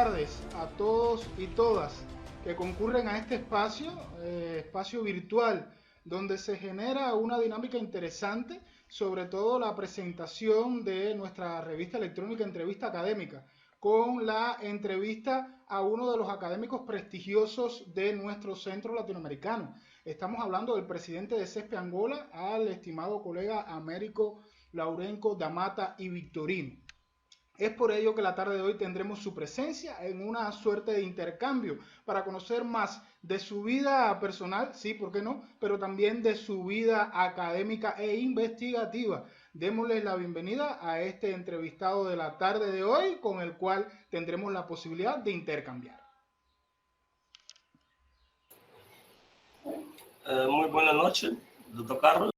tardes a todos y todas que concurren a este espacio virtual, donde se genera una dinámica interesante, sobre todo la presentación de nuestra revista electrónica Entrevista Académica, con la entrevista a uno de los académicos prestigiosos de nuestro centro latinoamericano. Estamos hablando del presidente de CESPE Angola, al estimado colega Américo Lourenco da Mata y Victorino. Es por ello que la tarde de hoy tendremos su presencia en una suerte de intercambio para conocer más de su vida personal, sí, ¿por qué no? Pero también de su vida académica e investigativa. Démosle la bienvenida a este entrevistado de la tarde de hoy, con el cual tendremos la posibilidad de intercambiar. Muy buenas noches, doctor Carlos.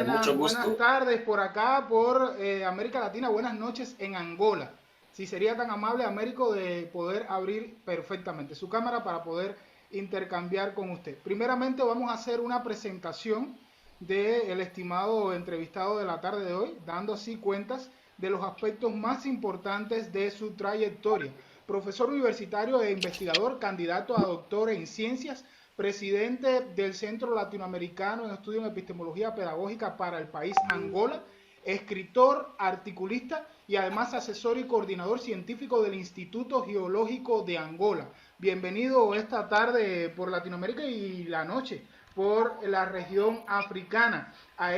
Mucho gusto. Buenas tardes por acá, por América Latina. Buenas noches en Angola. Si sería tan amable, Américo, de poder abrir perfectamente su cámara para poder intercambiar con usted. Primeramente vamos a hacer una presentación del estimado entrevistado de la tarde de hoy, dando así cuentas de los aspectos más importantes de su trayectoria. Profesor universitario e investigador, candidato a doctor en ciencias, presidente del Centro Latinoamericano en Estudio en Epistemología Pedagógica para el país Angola, escritor, articulista y además asesor y coordinador científico del Instituto Geológico de Angola. Bienvenido esta tarde por Latinoamérica y la noche por la región africana a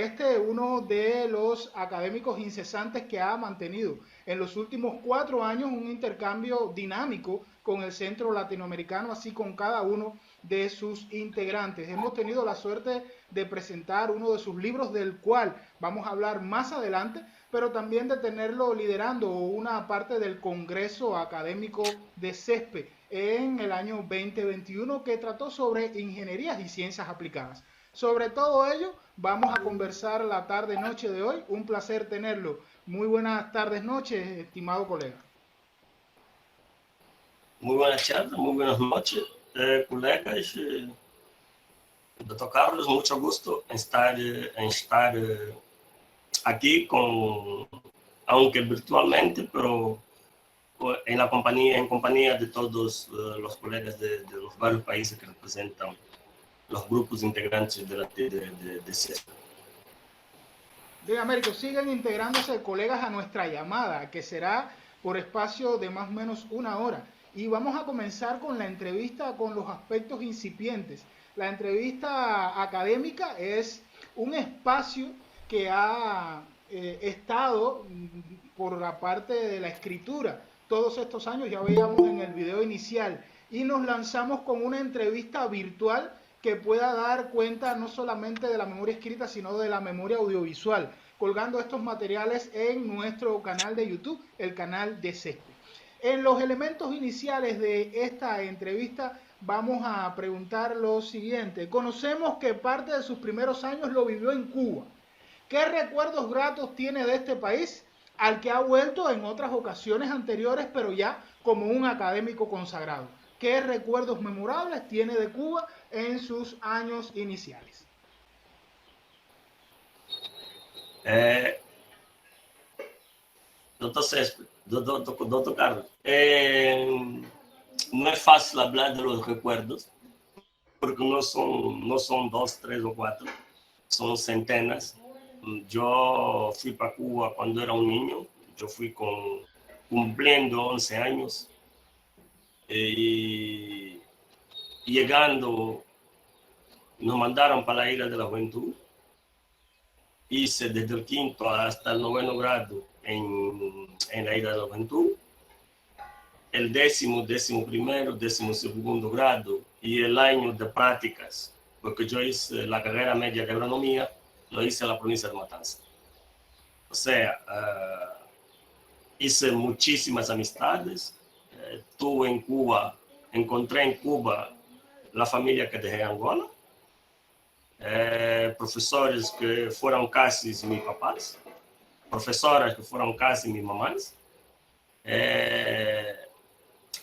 uno de los académicos incesantes que ha mantenido en los últimos 4 años un intercambio dinámico con el Centro Latinoamericano, así con cada uno de sus integrantes. Hemos tenido la suerte de presentar uno de sus libros, del cual vamos a hablar más adelante, pero también de tenerlo liderando una parte del Congreso Académico de CESPE en el año 2021, que trató sobre ingenierías y ciencias aplicadas. Sobre todo ello vamos a conversar la tarde-noche de hoy. Un placer tenerlo. Muy buenas tardes, noches, estimado colega. Muy buenas tardes, muy buenas noches, colegas. Doctor Carlos, mucho gusto en estar aquí, aunque virtualmente, pero en compañía de todos los colegas de los varios países que representan los grupos integrantes de CESPE. De Américo, siguen integrándose colegas a nuestra llamada, que será por espacio de más o menos 1 hora. Y vamos a comenzar con la entrevista con los aspectos incipientes. La entrevista académica es un espacio que ha estado por la parte de la escritura todos estos años, ya veíamos en el video inicial, y nos lanzamos con una entrevista virtual que pueda dar cuenta no solamente de la memoria escrita, sino de la memoria audiovisual, colgando estos materiales en nuestro canal de YouTube, el canal de CESPE. En los elementos iniciales de esta entrevista vamos a preguntar lo siguiente. Conocemos que parte de sus primeros años lo vivió en Cuba. ¿Qué recuerdos gratos tiene de este país, al que ha vuelto en otras ocasiones anteriores, pero ya como un académico consagrado? ¿Qué recuerdos memorables tiene de Cuba en sus años iniciales? Doctor Carlos, no es fácil hablar de los recuerdos, porque no son 2, 3 o 4, son centenas. Yo fui para Cuba cuando era un niño, yo fui cumpliendo 11 años, y llegando nos mandaron para la Isla de la Juventud. Hice desde el 5º hasta el 9º grado en la Isla de la Juventud, el 10º, 11º, 12º grado y el año de prácticas, porque yo hice la carrera media de agronomía, lo hice en la provincia de Matanzas. O sea, hice muchísimas amistades. Encontré en Cuba la familia que dejé en Angola, profesores que fueron casi mis papás, profesoras que fueron casi mis mamás.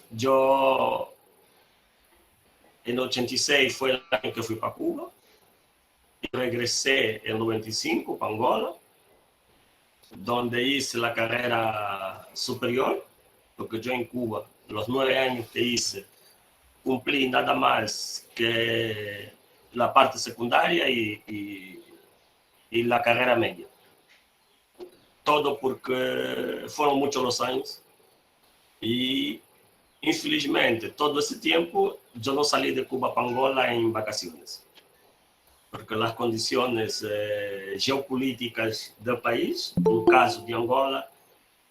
Yo en 86 fue el año que fui para Cuba y regresé en 95 para Angola, donde hice la carrera superior porque yo en Cuba, los 9 años que hice, cumplí nada más que la parte secundaria y la carrera media. Todo porque fueron muchos los años y infelizmente todo ese tiempo yo no salí de Cuba para Angola en vacaciones, porque las condiciones geopolíticas del país, no caso de Angola,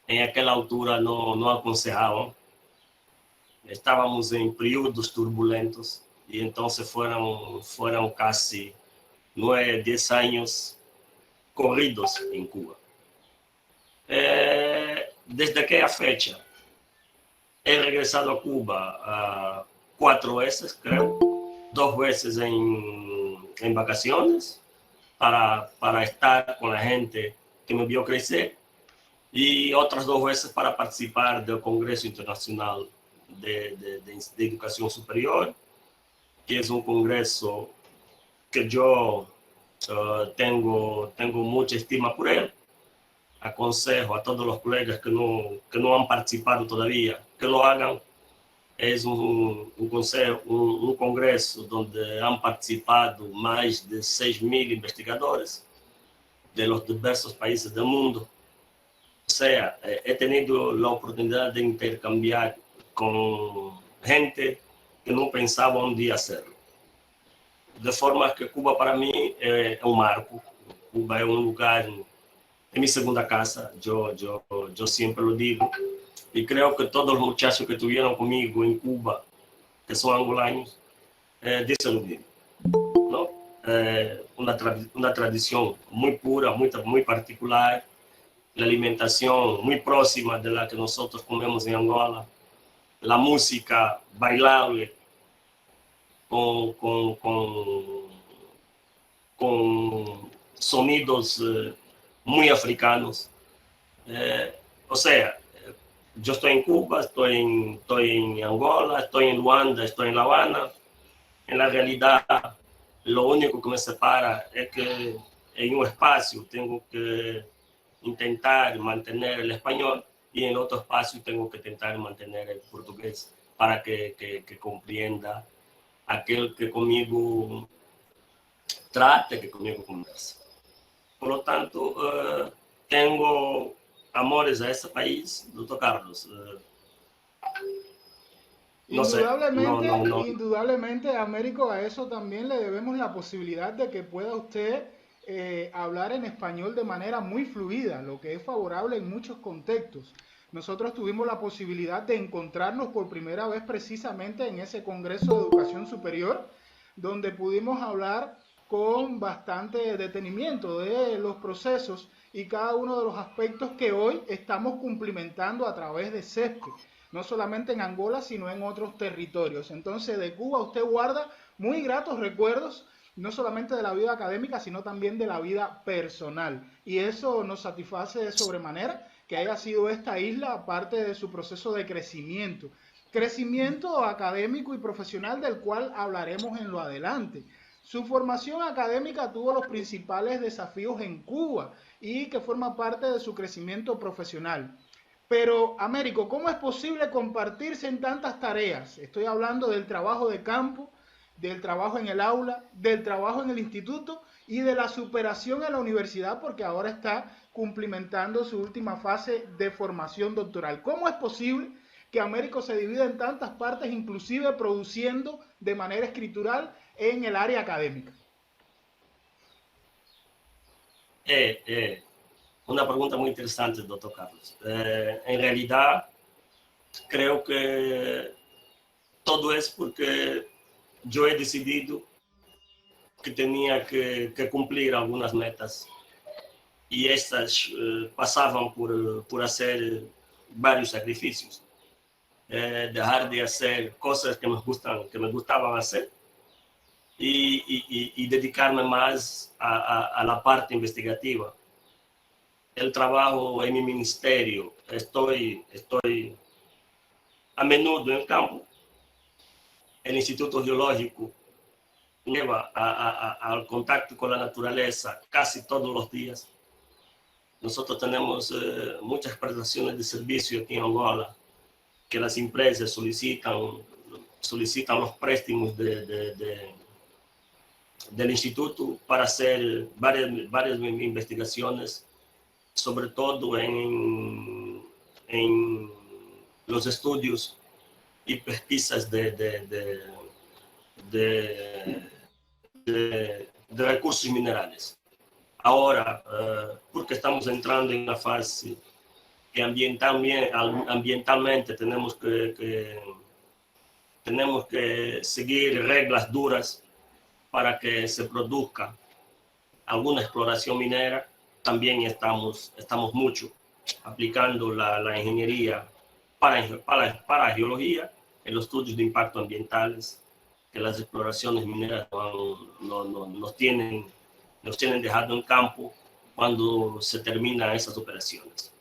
en aquella altura no aconsejaban. Estábamos en períodos turbulentos y entonces fueron casi 9, 10 años corridos en Cuba. Desde aquella fecha he regresado a Cuba 4 veces, creo, 2 veces en vacaciones para estar con la gente que me vio crecer y otras 2 veces para participar del Congreso Internacional de Educación Superior, que es un congreso que yo tengo mucha estima por él. Aconsejo a todos los colegas que no han participado todavía que lo hagan. Es un congreso donde han participado más de 6.000 investigadores de los diversos países del mundo. O sea, he tenido la oportunidad de intercambiar con gente que no pensaba un día hacerlo. De forma que Cuba para mí es un marco. Cuba es un lugar, es mi segunda casa, yo siempre lo digo. Y creo que todos los muchachos que estuvieron conmigo en Cuba, que son angolanos, dicen lo mismo, ¿no? Una tradición muy pura, muy particular, la alimentación muy próxima de la que nosotros comemos en Angola, la música bailable con sonidos muy africanos. O sea, yo estoy en Cuba, estoy en Angola, estoy en Luanda, estoy en La Habana. En la realidad, lo único que me separa es que en un espacio tengo que intentar mantener el español y en otro espacio tengo que intentar mantener el portugués para que comprenda aquel que conmigo trate, que conmigo converse. Por lo tanto, tengo amores a ese país, doctor Carlos. No sé, Indudablemente, Américo, a eso también le debemos la posibilidad de que pueda usted hablar en español de manera muy fluida, lo que es favorable en muchos contextos. Nosotros tuvimos la posibilidad de encontrarnos por primera vez precisamente en ese Congreso de Educación Superior, donde pudimos hablar con bastante detenimiento de los procesos y cada uno de los aspectos que hoy estamos cumplimentando a través de CESPE, no solamente en Angola, sino en otros territorios. Entonces, de Cuba usted guarda muy gratos recuerdos, no solamente de la vida académica, sino también de la vida personal. Y eso nos satisface de sobremanera que haya sido esta isla parte de su proceso de crecimiento. Crecimiento académico y profesional del cual hablaremos en lo adelante. Su formación académica tuvo los principales desafíos en Cuba y que forma parte de su crecimiento profesional. Pero, Américo, ¿cómo es posible compartirse en tantas tareas? Estoy hablando del trabajo de campo, del trabajo en el aula, del trabajo en el instituto y de la superación en la universidad, porque ahora está cumplimentando su última fase de formación doctoral. ¿Cómo es posible que Américo se divida en tantas partes, inclusive produciendo de manera escritural en el área académica? Una pregunta muy interesante, doctor Carlos. En realidad, creo que todo es porque yo he decidido que tenía que cumplir algunas metas y estas pasaban por hacer varios sacrificios. Dejar de hacer cosas que me gustaban hacer y dedicarme más a la parte investigativa. El trabajo en mi ministerio, estoy a menudo en el campo. El Instituto Geológico lleva al contacto con la naturaleza casi todos los días. Nosotros tenemos muchas prestaciones de servicio aquí en Angola que las empresas solicitan los préstamos del instituto para hacer varias investigaciones, sobre todo en los estudios y pesquisas de recursos minerales. Ahora, porque estamos entrando en una fase que ambientalmente tenemos que seguir reglas duras para que se produzca alguna exploración minera, también estamos mucho aplicando la ingeniería para geología en los estudios de impacto ambientales, que las exploraciones mineras nos tienen dejado en campo cuando se terminan esas operaciones.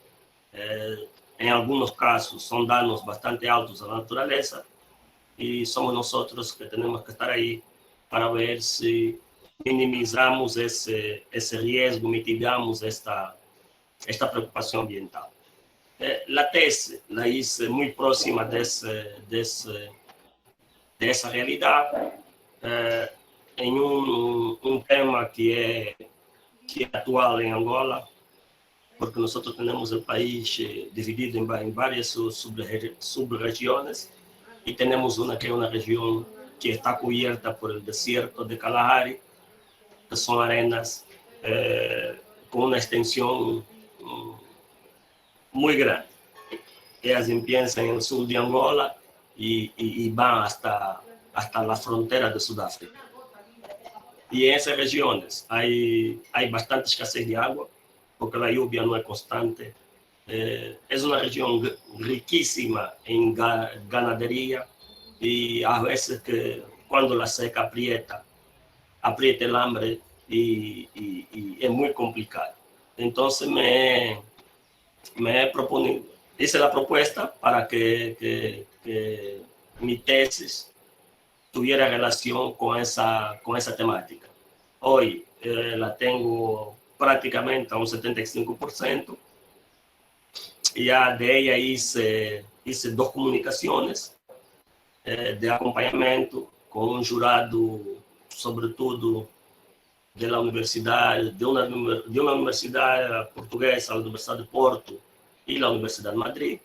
En algunos casos son daños bastante altos a la naturaleza y somos nosotros que tenemos que estar ahí para ver si minimizamos ese riesgo, mitigamos esta preocupación ambiental. La tesis la hice muy próxima de esa realidad, en un tema que es actual en Angola, porque nosotros tenemos el país dividido en varias subregiones y tenemos una que es una región que está cubierta por el desierto de Kalahari, que son arenas con una extensión muy grande. Ellas empiezan en el sur de Angola y van hasta la frontera de Sudáfrica. Y en esas regiones hay bastante escasez de agua, porque la lluvia no es constante. Es una región riquísima en ganadería y a veces que cuando la seca aprieta el hambre y es muy complicado. Entonces hice la propuesta para que mi tesis tuviera relación con esa temática. Hoy la tengo prácticamente a un 75%. Ya de ella hice 2 comunicaciones de acompañamiento con un jurado, sobre todo de una universidad portuguesa, la Universidad de Porto y la Universidad de Madrid.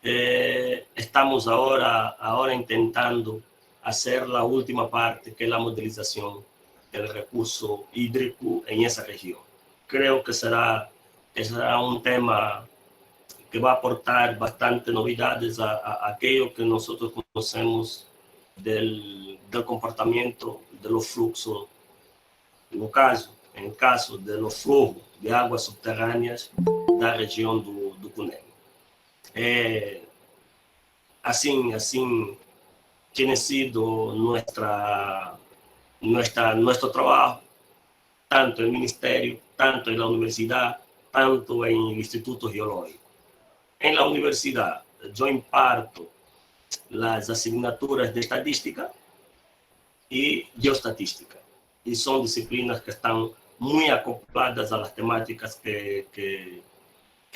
Estamos ahora intentando hacer la última parte, que es la modelización del recurso hídrico en esa región. Creo que será un tema que va a aportar bastante novedades a aquello que nosotros conocemos del comportamiento de los fluxos, en el caso de los flujos de aguas subterráneas da región do Cunene. Así tiene sido nuestro trabajo, tanto en el ministerio, tanto en la universidad, tanto en el Instituto Geológico. En la universidad yo imparto las asignaturas de estadística y geostatística, y son disciplinas que están muy acopladas a las temáticas que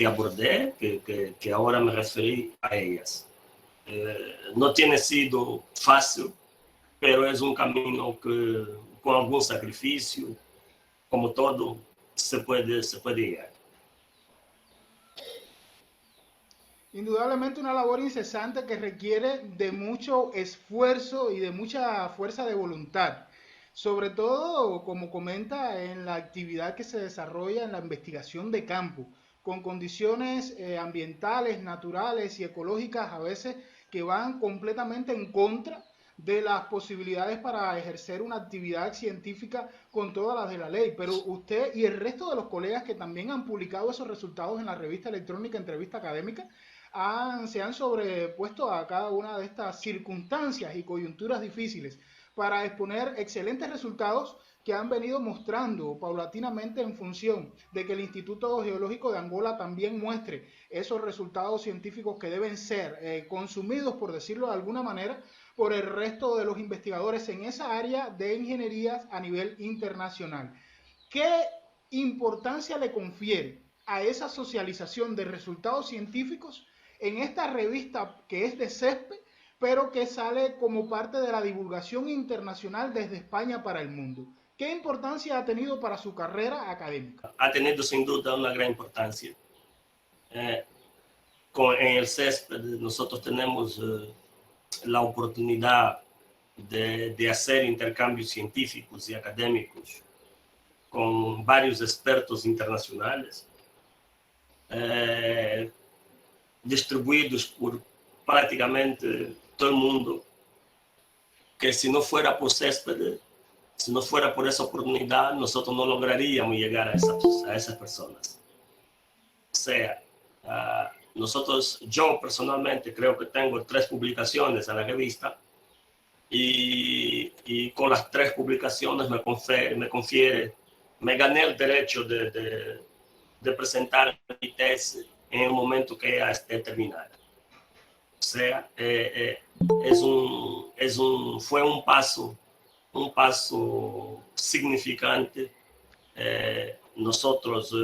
abordé, que ahora me referí a ellas. No tiene sido fácil, pero es un camino que con algún sacrificio, como todo, se puede llegar. Indudablemente una labor incesante que requiere de mucho esfuerzo y de mucha fuerza de voluntad. Sobre todo, como comenta, en la actividad que se desarrolla en la investigación de campo, con condiciones ambientales, naturales y ecológicas a veces que van completamente en contra de las posibilidades para ejercer una actividad científica con todas las de la ley. Pero usted y el resto de los colegas que también han publicado esos resultados en la revista electrónica Entrevista Académica se han sobrepuesto a cada una de estas circunstancias y coyunturas difíciles para exponer excelentes resultados que han venido mostrando paulatinamente en función de que el Instituto Geológico de Angola también muestre esos resultados científicos que deben ser consumidos, por decirlo de alguna manera, por el resto de los investigadores en esa área de ingenierías a nivel internacional. ¿Qué importancia le confiere a esa socialización de resultados científicos en esta revista que es de CESPE, pero que sale como parte de la divulgación internacional desde España para el mundo. ¿Qué importancia ha tenido para su carrera académica? Ha tenido sin duda una gran importancia. En el CESP nosotros tenemos la oportunidad de hacer intercambios científicos y académicos con varios expertos internacionales, distribuidos por prácticamente todo el mundo, que si no fuera por CESPED, si no fuera por esa oportunidad, nosotros no lograríamos llegar a esas personas. O sea, yo personalmente creo que tengo 3 publicaciones en la revista y con las 3 publicaciones me gané el derecho de presentar mi tesis en el momento que ya esté terminada. O sea, fue un paso significante. Nosotros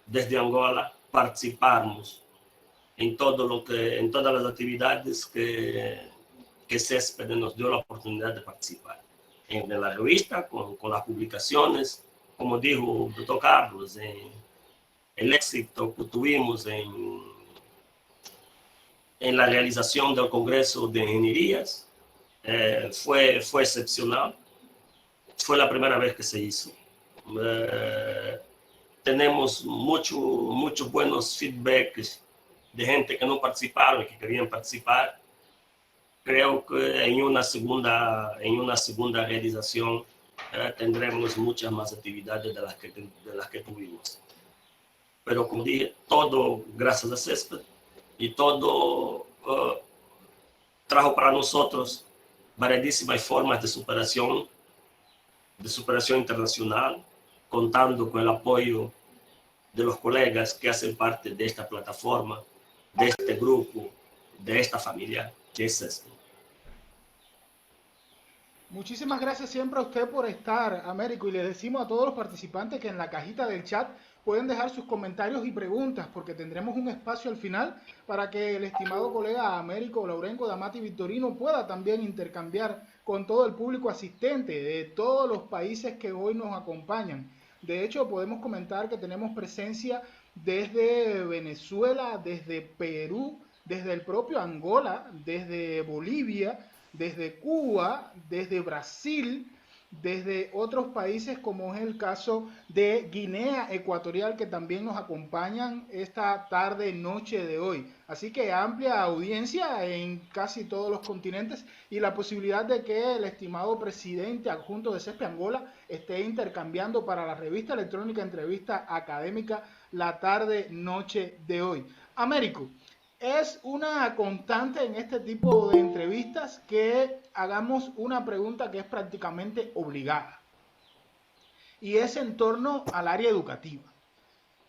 desde Angola participamos en todas las actividades que CESPED nos dio la oportunidad de participar. En la revista, con las publicaciones, como dijo el doctor Carlos, el éxito que tuvimos en la realización del Congreso de Ingenierías fue excepcional. Fue la primera vez que se hizo. Tenemos muchos buenos feedbacks de gente que no participaron y que querían participar. Creo que en una segunda realización tendremos muchas más actividades de las que tuvimos. Pero como dije, todo gracias a CESPED y todo trajo para nosotros variedísimas formas de superación internacional, contando con el apoyo de los colegas que hacen parte de esta plataforma, de este grupo, de esta familia que es CESPED. Muchísimas gracias siempre a usted por estar, Américo, y le decimos a todos los participantes que en la cajita del chat pueden dejar sus comentarios y preguntas, porque tendremos un espacio al final para que el estimado colega Américo Lourenco Damati Victorino pueda también intercambiar con todo el público asistente de todos los países que hoy nos acompañan. De hecho, podemos comentar que tenemos presencia desde Venezuela, desde Perú, desde el propio Angola, desde Bolivia, desde Cuba, desde Brasil, desde otros países como es el caso de Guinea Ecuatorial, que también nos acompañan esta tarde, noche de hoy. Así que amplia audiencia en casi todos los continentes y la posibilidad de que el estimado presidente adjunto de CESPE Angola esté intercambiando para la revista electrónica Entrevista Académica la tarde, noche de hoy. Américo, es una constante en este tipo de entrevistas que hagamos una pregunta que es prácticamente obligada, y es en torno al área educativa.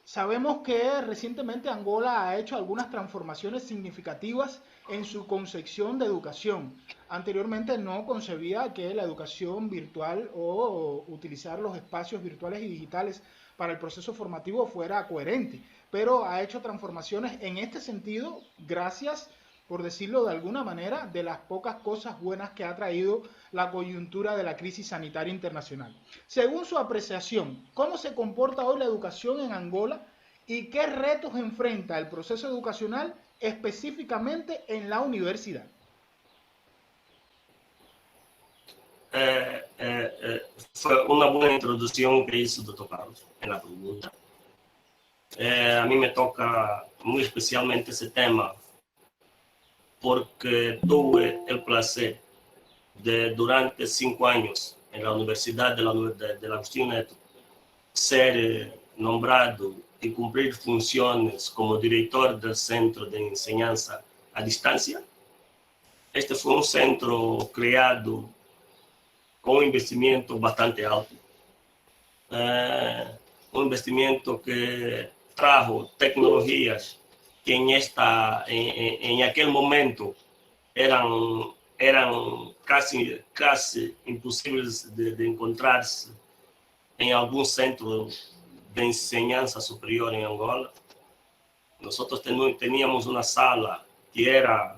Sabemos que recientemente Angola ha hecho algunas transformaciones significativas en su concepción de educación. Anteriormente no concebía que la educación virtual o utilizar los espacios virtuales y digitales para el proceso formativo fuera coherente, pero ha hecho transformaciones en este sentido gracias, por decirlo de alguna manera, de las pocas cosas buenas que ha traído la coyuntura de la crisis sanitaria internacional. Según su apreciación, ¿cómo se comporta hoy la educación en Angola y qué retos enfrenta el proceso educacional específicamente en la universidad? Fue una buena introducción que hizo el doctor Carlos en la pregunta. A mí me toca muy especialmente ese tema porque tuve el placer de durante 5 años en la Universidad de la Agustín Neto ser nombrado y cumplir funciones como director del Centro de Enseñanza a Distancia. Este fue un centro creado con un investimento bastante alto. Un investimento que trajo tecnologías que en aquel momento eran casi imposibles de encontrarse en algún centro de enseñanza superior en Angola. Nosotros teníamos una sala que era,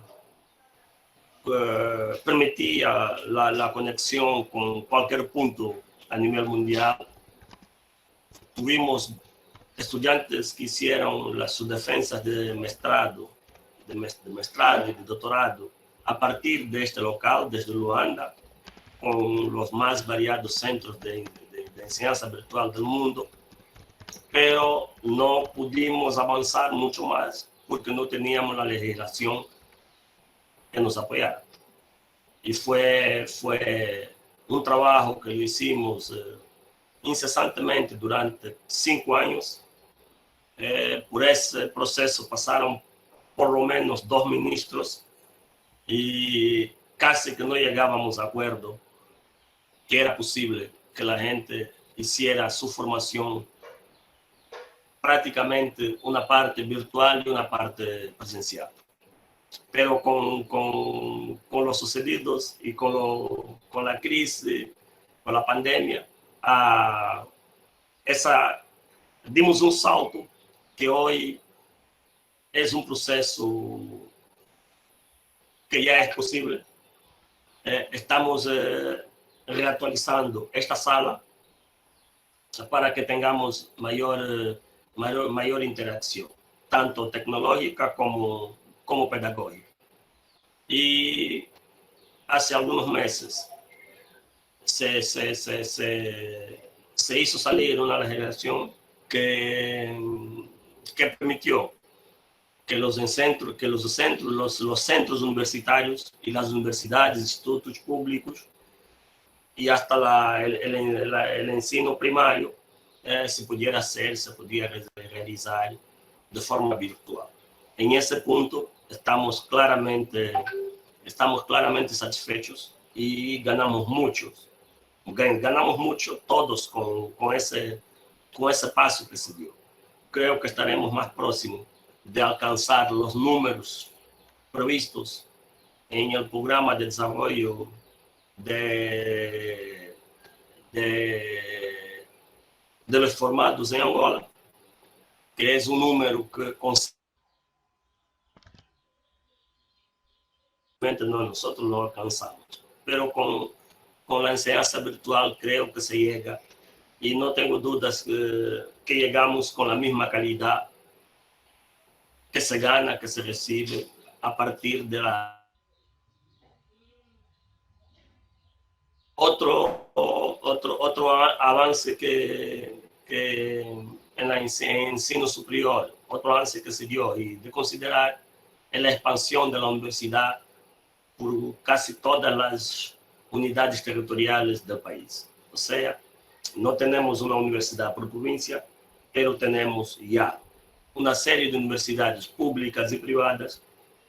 permitía la conexión con cualquier punto a nivel mundial. Tuvimos estudiantes que hicieron sus defensas de mestrado, de mestrado y de doctorado a partir de este local, desde Luanda, con los más variados centros de enseñanza virtual del mundo, pero no pudimos avanzar mucho más porque no teníamos la legislación que nos apoyara. Y fue un trabajo que lo hicimos incesantemente durante 5 años. Por ese proceso pasaron por lo menos 2 ministros y casi que no llegábamos a acuerdo que era posible que la gente hiciera su formación prácticamente una parte virtual y una parte presencial. Pero con los sucedidos y con la crisis, con la pandemia, dimos un salto que hoy es un proceso que ya es posible. Estamos reactualizando esta sala para que tengamos mayor interacción, tanto tecnológica como pedagógica. Y hace algunos meses se hizo salir una legislación que permitió que los centros universitarios y las universidades, institutos públicos y hasta el ensino primario se pudiera realizar de forma virtual. En ese punto estamos claramente satisfechos y ganamos mucho todos con ese paso que se dio. Creo que estaremos más próximos de alcanzar los números previstos en el programa de desarrollo de los formados en Angola, que es un número que nosotros no alcanzamos. Pero con la enseñanza virtual creo que se llega y no tengo dudas que llegamos con la misma calidad que se gana, que se recibe a partir de otro avance que en el ensino superior, otro avance que se dio y de considerar en la expansión de la universidad por casi todas las unidades territoriales del país. O sea, no tenemos una universidad por provincia, pero tenemos ya una serie de universidades públicas y privadas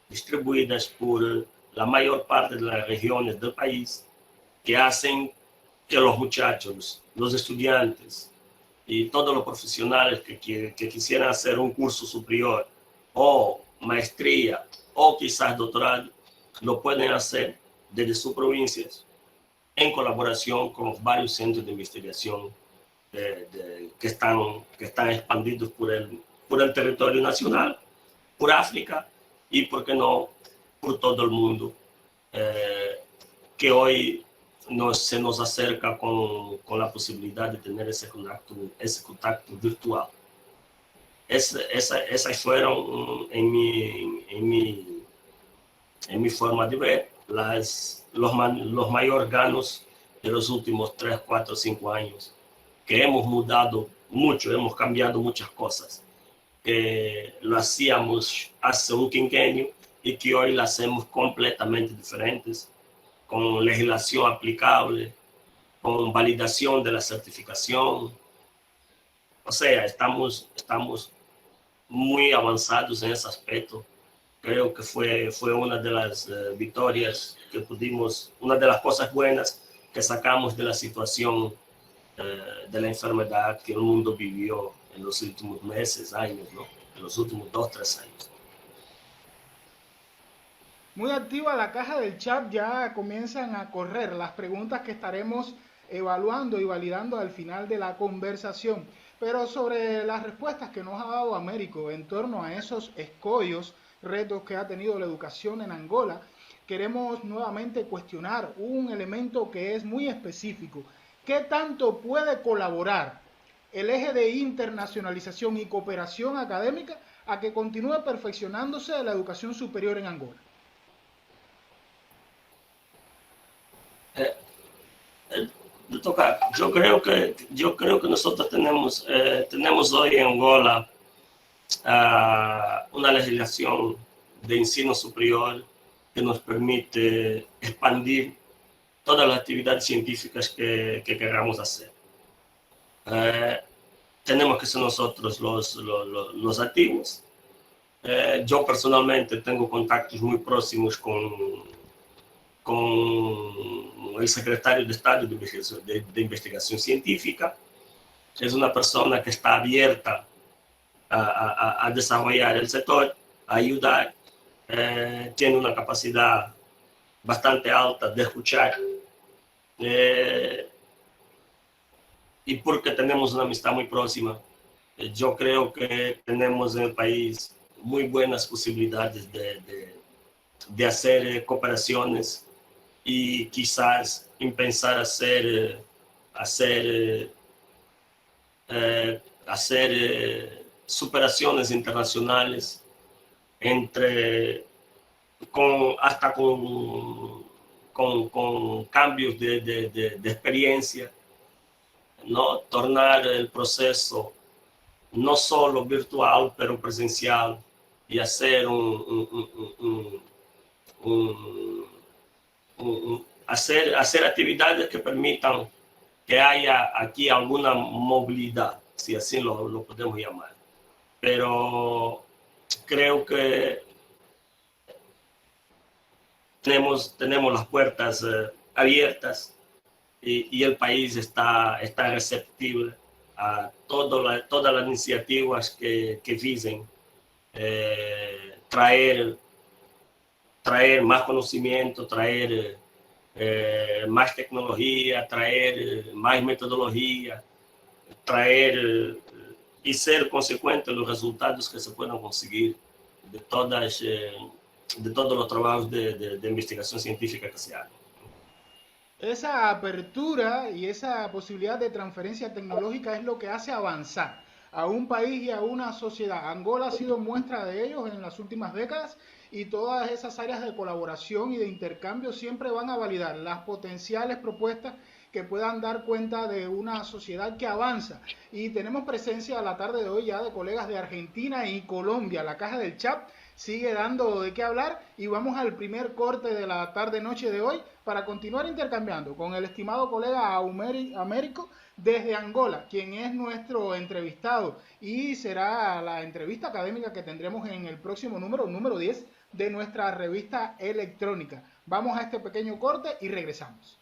distribuidas por la mayor parte de las regiones del país, que hacen que los muchachos, los estudiantes y todos los profesionales que quisieran hacer un curso superior o maestría o quizás doctorado, lo pueden hacer desde sus provincias en colaboración con los varios centros de investigación que están expandidos por el territorio nacional, por África y, por qué no, por todo el mundo, que hoy se nos acerca con la posibilidad de tener ese contacto virtual. Esas fueron, en mi forma de ver, los mayores ganos de los últimos 3, 4, 5 años, que hemos mudado mucho, hemos cambiado muchas cosas, que lo hacíamos hace un quinquenio y que hoy lo hacemos completamente diferentes, con legislación aplicable, con validación de la certificación. O sea, estamos muy avanzados en ese aspecto. Creo que fue una de las victorias que pudimos, una de las cosas buenas que sacamos de la situación de la enfermedad que el mundo vivió en los últimos meses, años, ¿no? En los últimos 2, 3 años. Muy activa la caja del chat, ya comienzan a correr las preguntas que estaremos evaluando y validando al final de la conversación. pero sobre las respuestas que nos ha dado Américo en torno a esos escollos, retos que ha tenido la educación en Angola, queremos nuevamente cuestionar un elemento que es muy específico. ¿Qué tanto puede colaborar el eje de internacionalización y cooperación académica a que continúe perfeccionándose la educación superior en Angola? Eh, Tocar. Yo creo que nosotros tenemos hoy en Angola una legislación de ensino superior que nos permite expandir todas las actividades científicas que queramos hacer. Tenemos que ser nosotros los activos. Yo personalmente tengo contactos muy próximos con el secretario de Estado de Investigación Científica. Es una persona que está abierta a desarrollar el sector, a ayudar. Tiene una capacidad bastante alta de escuchar. Y porque tenemos una amistad muy próxima, yo creo que tenemos en el país muy buenas posibilidades de hacer cooperaciones y quizás en pensar hacer superaciones internacionales hasta con cambios de experiencia, ¿no? Tornar el proceso no solo virtual, pero presencial, y hacer hacer actividades que permitan que haya aquí alguna movilidad, si así lo podemos llamar. Pero creo que tenemos las puertas abiertas y el país está receptivo a todas las iniciativas que visen traer más conocimiento, traer más tecnología, traer más metodología, traer y ser consecuente en los resultados que se puedan conseguir de todos los trabajos de investigación científica que se hagan. Esa apertura y esa posibilidad de transferencia tecnológica es lo que hace avanzar a un país y a una sociedad. Angola ha sido muestra de ellos en las últimas décadas y todas esas áreas de colaboración y de intercambio siempre van a validar las potenciales propuestas que puedan dar cuenta de una sociedad que avanza. Y tenemos presencia a la tarde de hoy ya de colegas de Argentina y Colombia. La caja del chat sigue dando de qué hablar y vamos al primer corte de la tarde-noche de hoy para continuar intercambiando con el estimado colega Américo desde Angola, quien es nuestro entrevistado y será la entrevista académica que tendremos en el próximo número 10 de nuestra revista electrónica. Vamos a este pequeño corte y regresamos.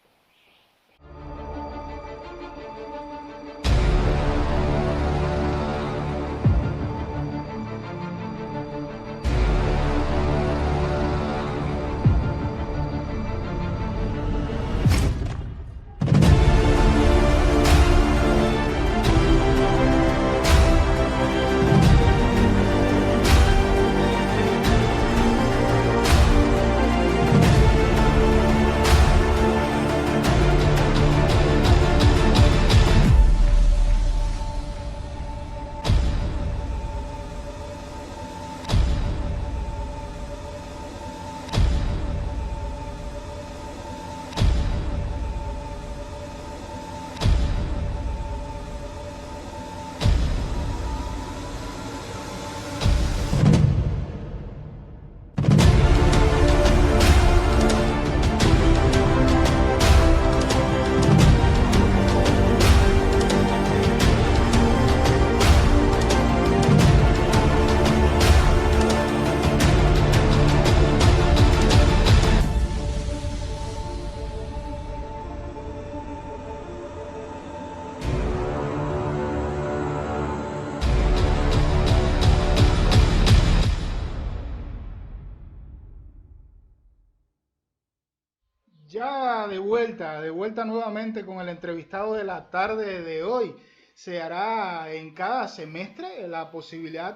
Ya de vuelta nuevamente con el entrevistado de la tarde de hoy. se hará en cada semestre,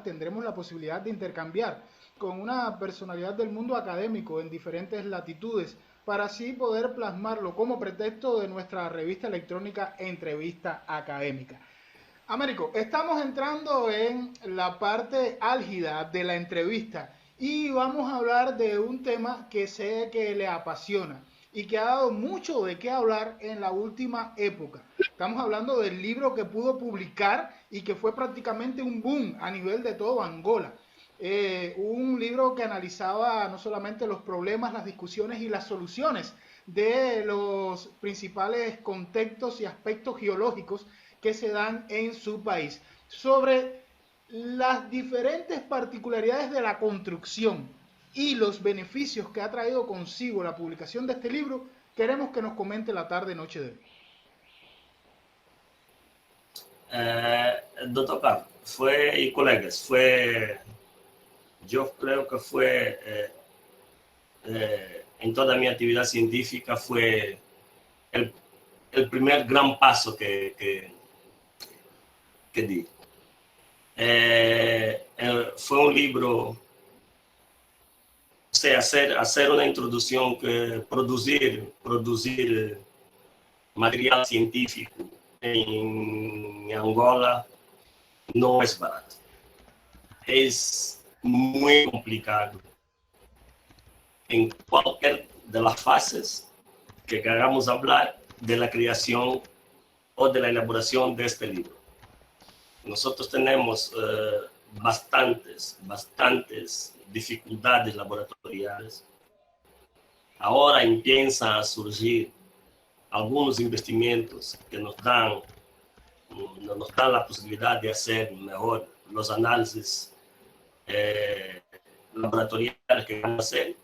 tendremos la posibilidad de intercambiar con una personalidad del mundo académico en diferentes latitudes, para así poder plasmarlo como pretexto de nuestra revista electrónica Entrevista Académica. Américo, estamos entrando en la parte álgida de la entrevista y vamos a hablar de un tema que sé que le apasiona y que ha dado mucho de qué hablar en la última época. Estamos hablando del libro que pudo publicar y que fue prácticamente un boom a nivel de todo Angola. Un libro que analizaba no solamente los problemas, las discusiones y las soluciones de los principales contextos y aspectos geológicos que se dan en su país, sobre las diferentes particularidades de la construcción y los beneficios que ha traído consigo la publicación de este libro. Queremos que nos comente la tarde-noche de hoy. Doctor Carlos, y colegas, yo creo que en toda mi actividad científica fue el primer gran paso que di. Fue un libro, o sea, hacer una introducción, producir material científico en Angola no es barato. Es muy complicado en cualquier de las fases que queramos hablar de la creación o de la elaboración de este libro. Nosotros tenemos bastantes dificultades laboratoriales. Ahora empiezan a surgir algunos investimentos que nos dan la posibilidad de hacer mejor los análisis laboratoriales que vamos a hacer,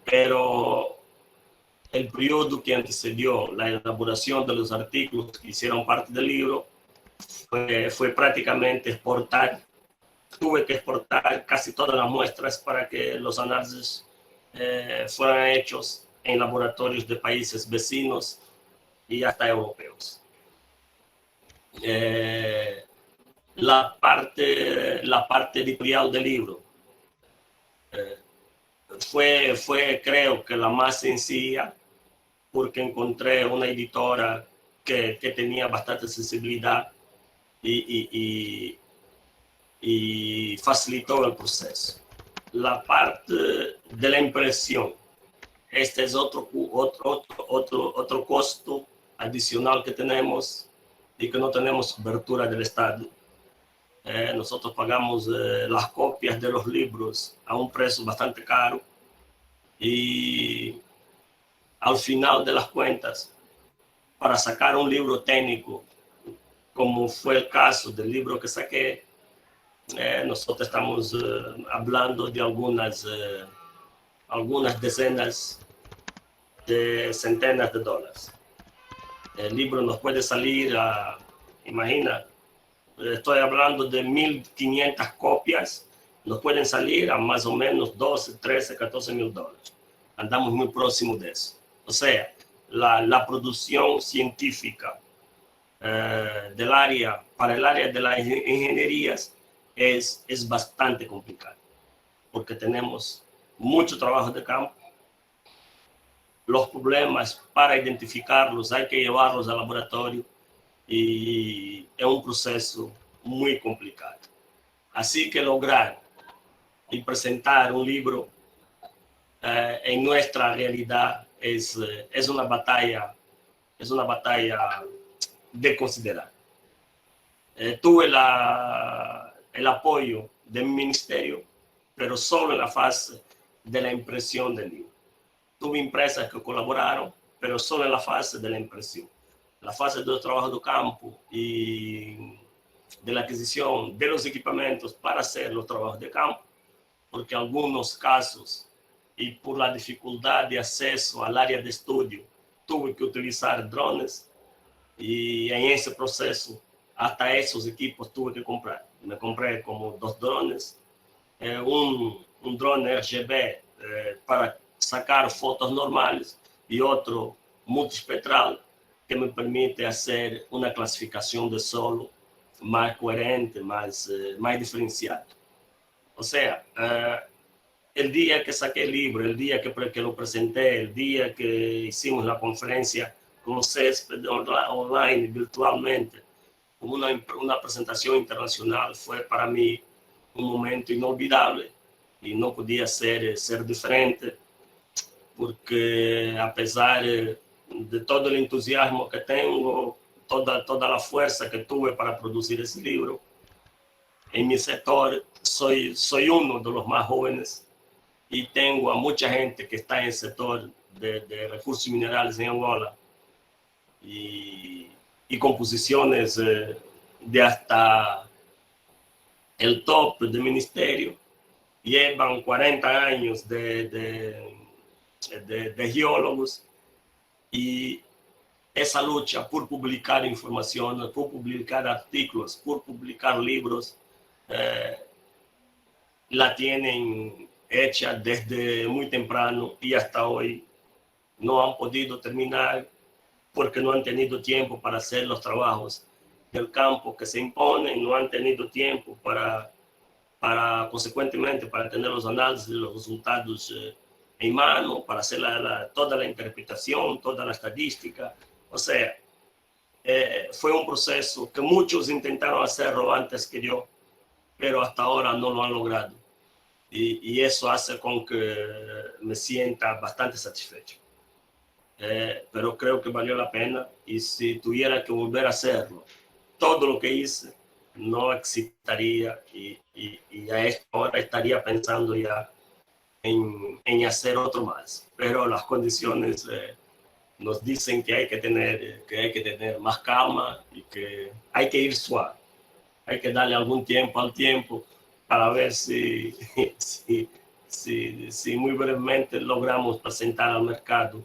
pero el periodo que antecedió la elaboración de los artículos que hicieron parte del libro fue prácticamente exportar. Tuve que exportar casi todas las muestras para que los análisis fueran hechos en laboratorios de países vecinos y hasta europeos. La parte editorial del libro fue creo que la más sencilla, porque encontré una editora que tenía bastante sensibilidad y facilitó el proceso. La parte de la impresión, este es otro costo adicional que tenemos y que no tenemos cobertura del Estado. Nosotros pagamos las copias de los libros a un precio bastante caro y al final de las cuentas, para sacar un libro técnico, como fue el caso del libro que saqué, nosotros estamos hablando de algunas decenas de centenas de dólares. El libro nos puede salir imagina, estoy hablando de 1.500 copias, nos pueden salir a más o menos 12, 13, 14 mil dólares. Andamos muy próximo de eso. O sea, la producción científica para el área de las ingenierías es bastante complicado, porque tenemos mucho trabajo de campo. Los problemas, para identificarlos, hay que llevarlos al laboratorio y es un proceso muy complicado. Así que lograr y presentar un libro en nuestra realidad es una batalla de considerar. Tuve el apoyo de mi ministerio, pero solo en la fase de la impresión del libro. Tuve empresas que colaboraron, pero solo en la fase de la impresión. La fase del trabajo de campo y de la adquisición de los equipamientos para hacer los trabajos de campo, porque en algunos casos, y por la dificultad de acceso al área de estudio, tuve que utilizar drones, y en ese proceso hasta esos equipos tuve que comprar. Me compré como 2 drones, un drone RGB para sacar fotos normales y otro multiespectral que me permite hacer una clasificación de solo más coherente, más diferenciada. O sea, el día que saqué el libro, el día que lo presenté, el día que hicimos la conferencia con Césped online, virtualmente, como una presentación internacional, fue para mí un momento inolvidable y no podía ser diferente, porque a pesar de todo el entusiasmo que tengo, toda la fuerza que tuve para producir ese libro, en mi sector soy uno de los más jóvenes y tengo a mucha gente que está en el sector de recursos minerales en Angola y con posiciones de hasta el top del ministerio. Llevan 40 años de geólogos, y esa lucha por publicar información, por publicar artículos, por publicar libros, la tienen hecha desde muy temprano y hasta hoy no han podido terminar porque no han tenido tiempo para hacer los trabajos del campo que se imponen, no han tenido tiempo para consecuentemente, para tener los análisis, los resultados en mano, para hacer toda la interpretación, toda la estadística. O sea, fue un proceso que muchos intentaron hacerlo antes que yo, pero hasta ahora no lo han logrado. Y eso hace con que me sienta bastante satisfecho. Pero creo que valió la pena, y si tuviera que volver a hacerlo, todo lo que hice no existiría, y a esta hora estaría pensando ya en hacer otro más. Pero las condiciones nos dicen que hay que tener más calma y que hay que ir suave. Hay que darle algún tiempo al tiempo para ver si muy brevemente logramos presentar al mercado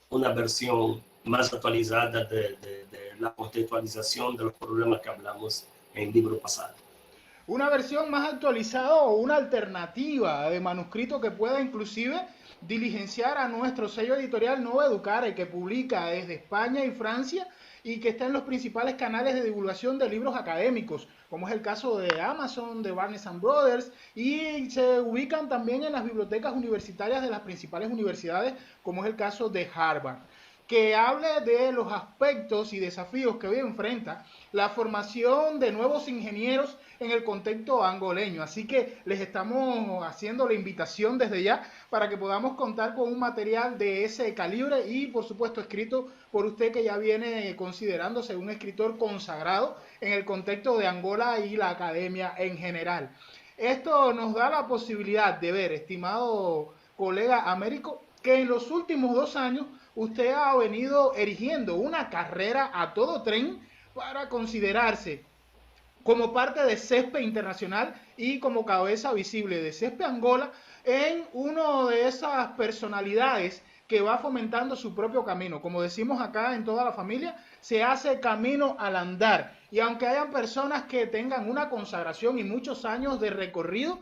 una versión más actualizada de la contextualización de los problemas que hablamos en el libro pasado. Una versión más actualizada o una alternativa de manuscrito que pueda inclusive diligenciar a nuestro sello editorial Nova Educare, que publica desde España y Francia y que está en los principales canales de divulgación de libros académicos, como es el caso de Amazon, de Barnes & Brothers, y se ubican también en las bibliotecas universitarias de las principales universidades, como es el caso de Harvard, que hable de los aspectos y desafíos que hoy enfrenta la formación de nuevos ingenieros en el contexto angoleño. Así que les estamos haciendo la invitación desde ya para que podamos contar con un material de ese calibre y, por supuesto, escrito por usted, que ya viene considerándose un escritor consagrado en el contexto de Angola y la academia en general. Esto nos da la posibilidad de ver, estimado colega Américo, que en los últimos 2 años usted ha venido erigiendo una carrera a todo tren para considerarse como parte de CESPE Internacional y como cabeza visible de CESPE Angola, en una de esas personalidades que va fomentando su propio camino. Como decimos acá en toda la familia, se hace camino al andar. Y aunque hayan personas que tengan una consagración y muchos años de recorrido,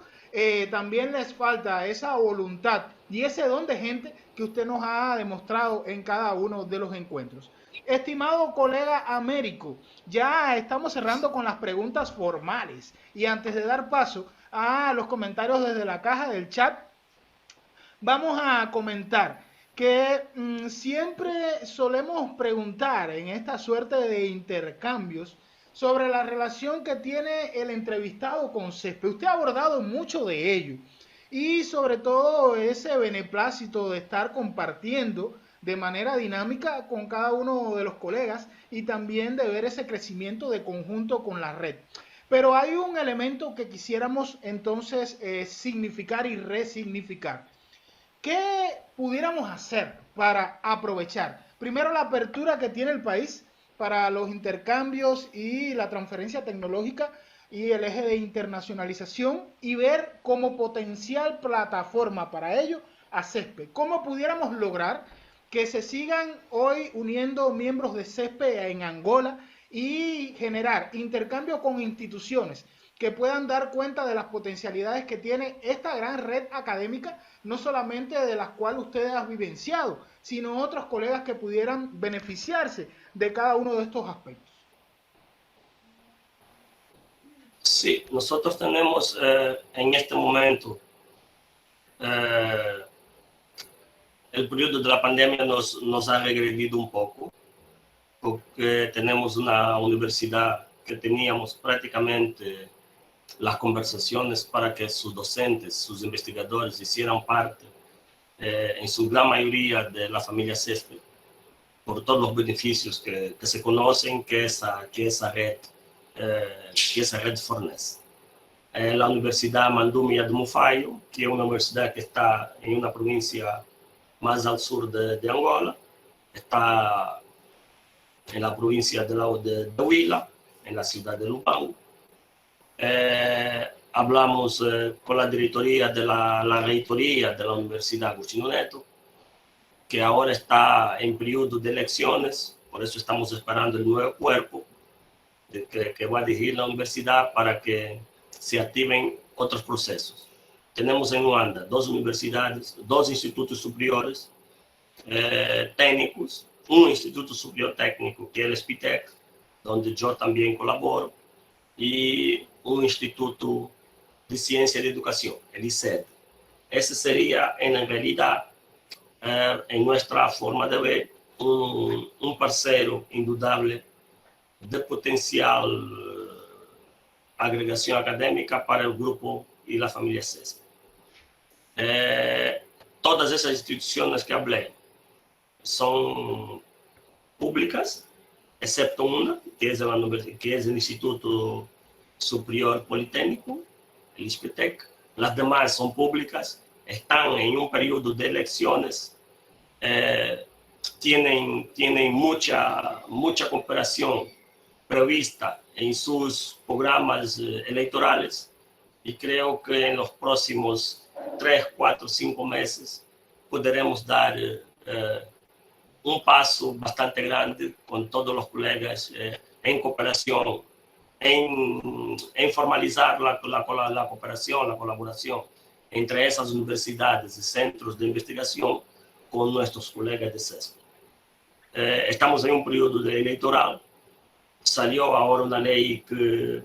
también les falta esa voluntad y ese don de gente que usted nos ha demostrado en cada uno de los encuentros. Estimado colega Américo, ya estamos cerrando con las preguntas formales y antes de dar paso a los comentarios desde la caja del chat, vamos a comentar que siempre solemos preguntar en esta suerte de intercambios sobre la relación que tiene el entrevistado con CESPE. Usted ha abordado mucho de ello y sobre todo ese beneplácito de estar compartiendo de manera dinámica con cada uno de los colegas y también de ver ese crecimiento de conjunto con la red. Pero hay un elemento que quisiéramos entonces significar y resignificar. ¿Qué pudiéramos hacer para aprovechar primero la apertura que tiene el país para los intercambios y la transferencia tecnológica y el eje de internacionalización, y ver como potencial plataforma para ello a CESPE? ¿Cómo pudiéramos lograr que se sigan hoy uniendo miembros de CESPE en Angola y generar intercambio con instituciones que puedan dar cuenta de las potencialidades que tiene esta gran red académica, no solamente de las cuales ustedes han vivenciado, sino otros colegas que pudieran beneficiarse de cada uno de estos aspectos. Sí, nosotros tenemos en este momento el periodo de la pandemia nos ha regredido un poco, porque tenemos una universidad que teníamos prácticamente las conversaciones para que sus docentes, sus investigadores hicieran parte, en su gran mayoría, de la familia Césped, por todos los beneficios que se conocen que esa red fornece. La Universidad Mandumia de Mufayo, que es una universidad que está en una provincia más al sur de Angola, está en la provincia de Huila, en la ciudad de Lubango. Hablamos con la directoría de la reitoría de la Universidad Agustín Neto, que ahora está en periodo de elecciones, por eso estamos esperando el nuevo cuerpo que va a dirigir la universidad para que se activen otros procesos. Tenemos en Luanda 2 universidades, 2 institutos superiores técnicos, un instituto superior técnico que es el SPITEC, donde yo también colaboro, y un instituto de ciencia de educación, el ICED. Ese sería, en realidad, en nuestra forma de ver, un parceiro indudable de potencial agregación académica para el grupo y la familia Césped. Todas esas instituciones que hablé son públicas, excepto una, que es el Instituto Superior Politécnico, el ISPETEC. Las demás son públicas, están en un periodo de elecciones, tienen mucha cooperación prevista en sus programas electorales, y creo que en los próximos 3, 4, 5 meses podremos dar un paso bastante grande con todos los colegas en cooperación, en formalizar la cooperación, la colaboración entre esas universidades y centros de investigación con nuestros colegas de Césped. Estamos en un periodo electoral. Salió ahora una ley que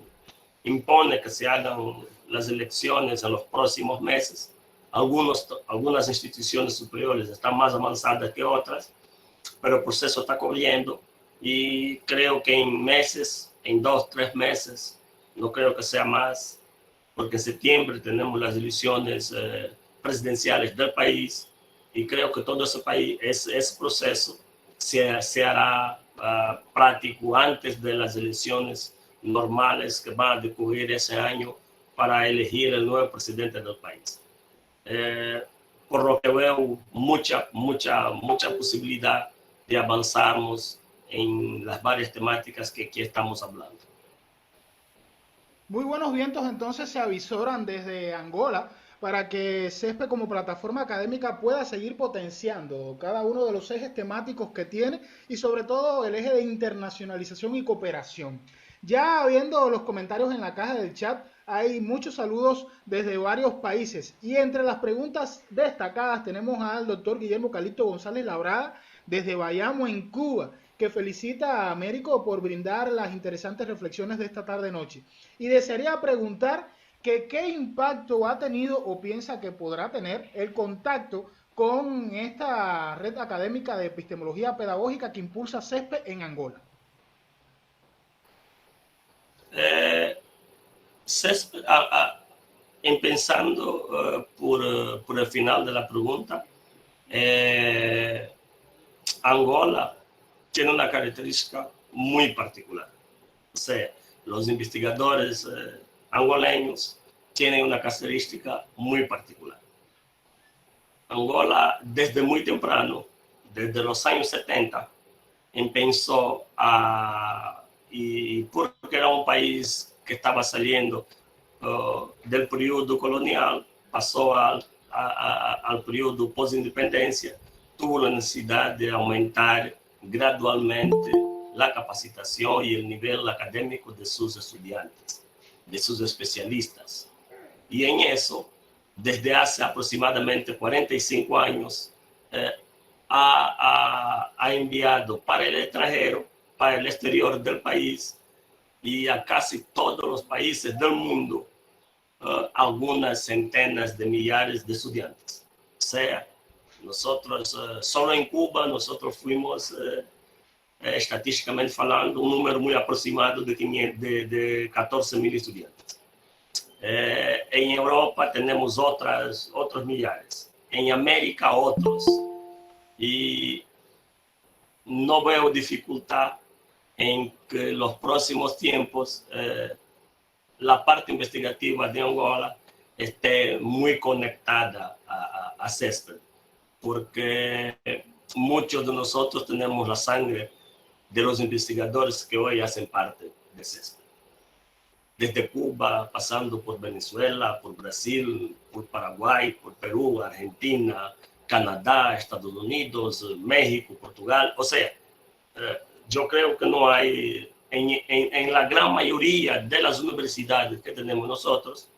impone que se hagan las elecciones en los próximos meses. Algunas instituciones superiores están más avanzadas que otras, pero el proceso está corriendo y creo que en meses, en 2, 3 meses, no creo que sea más, porque en septiembre tenemos las elecciones presidenciales del país, y creo que todo ese proceso se hará práctico antes de las elecciones normales que van a decorrer ese año para elegir el nuevo presidente del país. Por lo que veo mucha posibilidad de avanzarnos en las varias temáticas que aquí estamos hablando. Muy buenos vientos entonces se avisoran desde Angola para que CESPE como plataforma académica pueda seguir potenciando cada uno de los ejes temáticos que tiene, y sobre todo el eje de internacionalización y cooperación. Ya viendo los comentarios en la caja del chat, hay muchos saludos desde varios países, y entre las preguntas destacadas tenemos al doctor Guillermo Calixto González Labrada desde Bayamo, en Cuba, que felicita a Américo por brindar las interesantes reflexiones de esta tarde-noche. Y desearía preguntar que qué impacto ha tenido o piensa que podrá tener el contacto con esta red académica de epistemología pedagógica que impulsa CESPE en Angola. CESPE, empezando por el final de la pregunta, Angola tiene una característica muy particular. O sea, los investigadores angoleños tienen una característica muy particular. Angola, desde muy temprano, desde los años 70, empezó y porque era un país que estaba saliendo del periodo colonial, pasó al periodo post-independencia, tuvo la necesidad de aumentar gradualmente la capacitación y el nivel académico de sus estudiantes. de sus especialistas. Y en eso, desde hace aproximadamente 45 años, ha enviado para el extranjero, para el exterior del país y a casi todos los países del mundo, algunas centenas de millares de estudiantes. O sea, nosotros, solo en Cuba, nosotros fuimos, estatísticamente falando, un número muy aproximado de 14.000 estudiantes. En Europa tenemos otros millares, en América otros. Y no veo dificultad en que en los próximos tiempos la parte investigativa de Angola esté muy conectada a CESPED, porque muchos de nosotros tenemos la sangre de los investigadores que hoy hacen parte de CESPED. Desde Cuba, pasando por Venezuela, por Brasil, por Paraguay, por Perú, Argentina, Canadá, Estados Unidos, México, Portugal. O sea, yo creo que no hay, en la gran mayoría de las universidades que tenemos nosotros,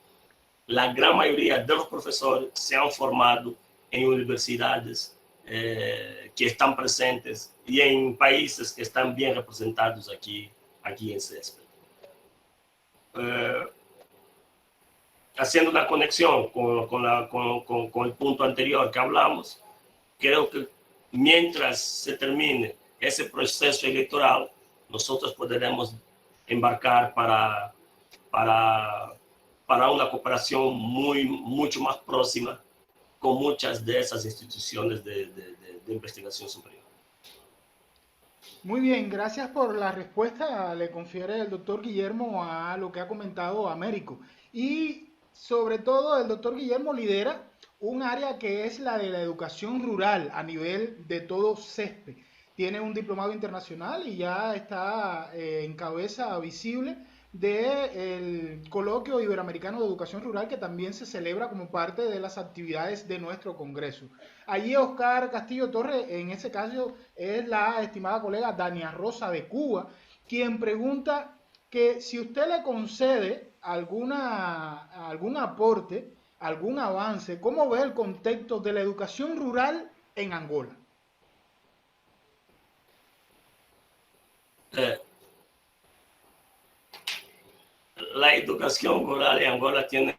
la gran mayoría de los profesores se han formado en universidades que están presentes y en países que están bien representados aquí en CESPED. Haciendo una conexión con el punto anterior que hablamos, creo que mientras se termine ese proceso electoral, nosotros podremos embarcar para una cooperación mucho más próxima con muchas de esas instituciones de investigación superior. Muy bien, gracias por la respuesta. Le confiere el doctor Guillermo a lo que ha comentado Américo. Y sobre todo el doctor Guillermo lidera un área que es la de la educación rural a nivel de todo CESPE. Tiene un diplomado internacional y ya está en cabeza visible del Coloquio Iberoamericano de Educación Rural, que también se celebra como parte de las actividades de nuestro Congreso. Allí Oscar Castillo Torres, en ese caso, es la estimada colega Dania Rosa de Cuba, quien pregunta que si usted le concede algún aporte, algún avance, ¿cómo ve el contexto de la educación rural en Angola? La educación rural en Angola tiene...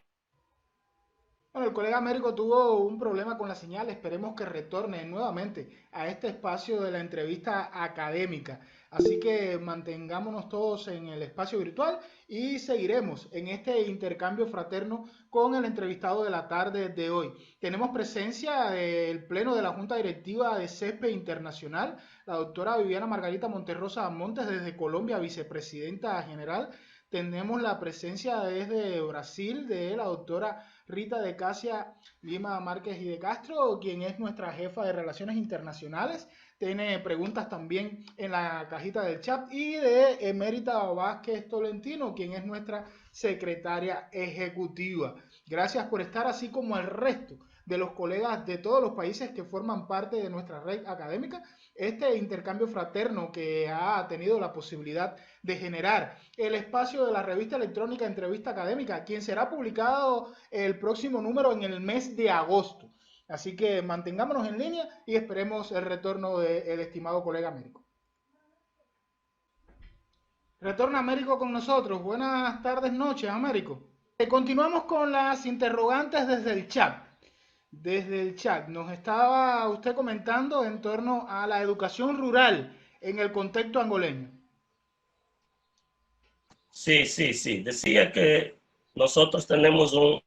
Bueno, el colega Américo tuvo un problema con la señal, esperemos que retorne nuevamente a este espacio de la entrevista académica. Así que mantengámonos todos en el espacio virtual y seguiremos en este intercambio fraterno con el entrevistado de la tarde de hoy. Tenemos presencia del Pleno de la Junta Directiva de CESPE Internacional, la doctora Viviana Margarita Monterrosa Montes desde Colombia, vicepresidenta general. Tenemos la presencia desde Brasil de la doctora Rita de Casia Lima Márquez y de Castro, quien es nuestra jefa de Relaciones Internacionales. Tiene preguntas también en la cajita del chat. Y de Emérita Vázquez Tolentino, quien es nuestra secretaria ejecutiva. Gracias por estar, así como el resto de los colegas de todos los países que forman parte de nuestra red académica. Este intercambio fraterno que ha tenido la posibilidad de generar el espacio de la revista electrónica Entrevista Académica, quien será publicado el próximo número en el mes de agosto. Así que mantengámonos en línea y esperemos el retorno del estimado colega Américo. Retorna Américo con nosotros. Buenas tardes, noches, Américo. Continuamos con las interrogantes desde el chat. Desde el chat nos estaba usted comentando en torno a la educación rural en el contexto angoleño. Sí. Decía que nosotros tenemos un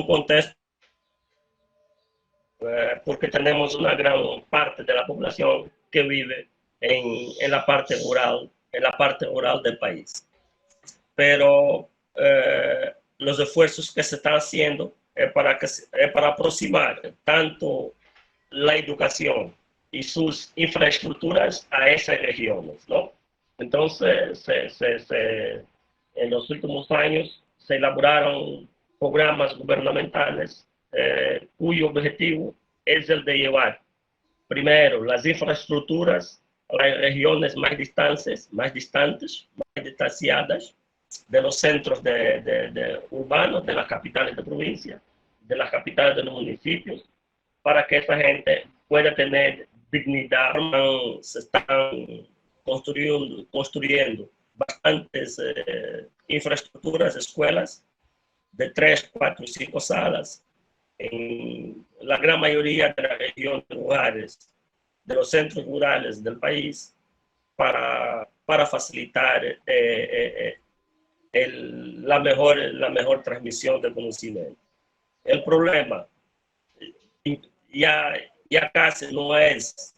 contexto porque tenemos una gran parte de la población que vive en la parte rural del país. Pero los esfuerzos que se están haciendo es para aproximar tanto la educación y sus infraestructuras a esas regiones, ¿no? Entonces, en los últimos años se elaboraron programas gubernamentales cuyo objetivo es el de llevar primero las infraestructuras a las regiones más distanciadas, de los centros de urbanos, de las capitales de provincia, de las capitales de los municipios, para que esta gente pueda tener dignidad. Se están construyendo bastantes infraestructuras, escuelas de 3, 4 y 5 salas en la gran mayoría de las regiones rurales, de los centros rurales del país, para facilitar la mejor transmisión de conocimiento. El problema ya casi no es,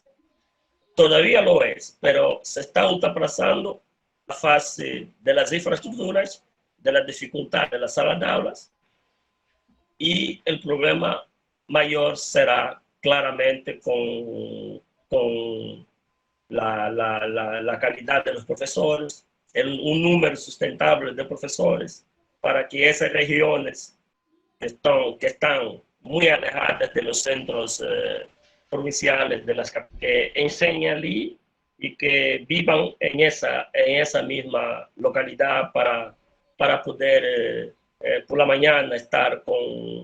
todavía lo es, pero se está ultrapasando la fase de las infraestructuras, de la dificultad de las salas de aulas, y el problema mayor será claramente con la calidad de los profesores, un número sustentable de profesores, para que esas regiones que están muy alejadas de los centros provinciales, que enseñen allí y que vivan en esa misma localidad para poder por la mañana estar con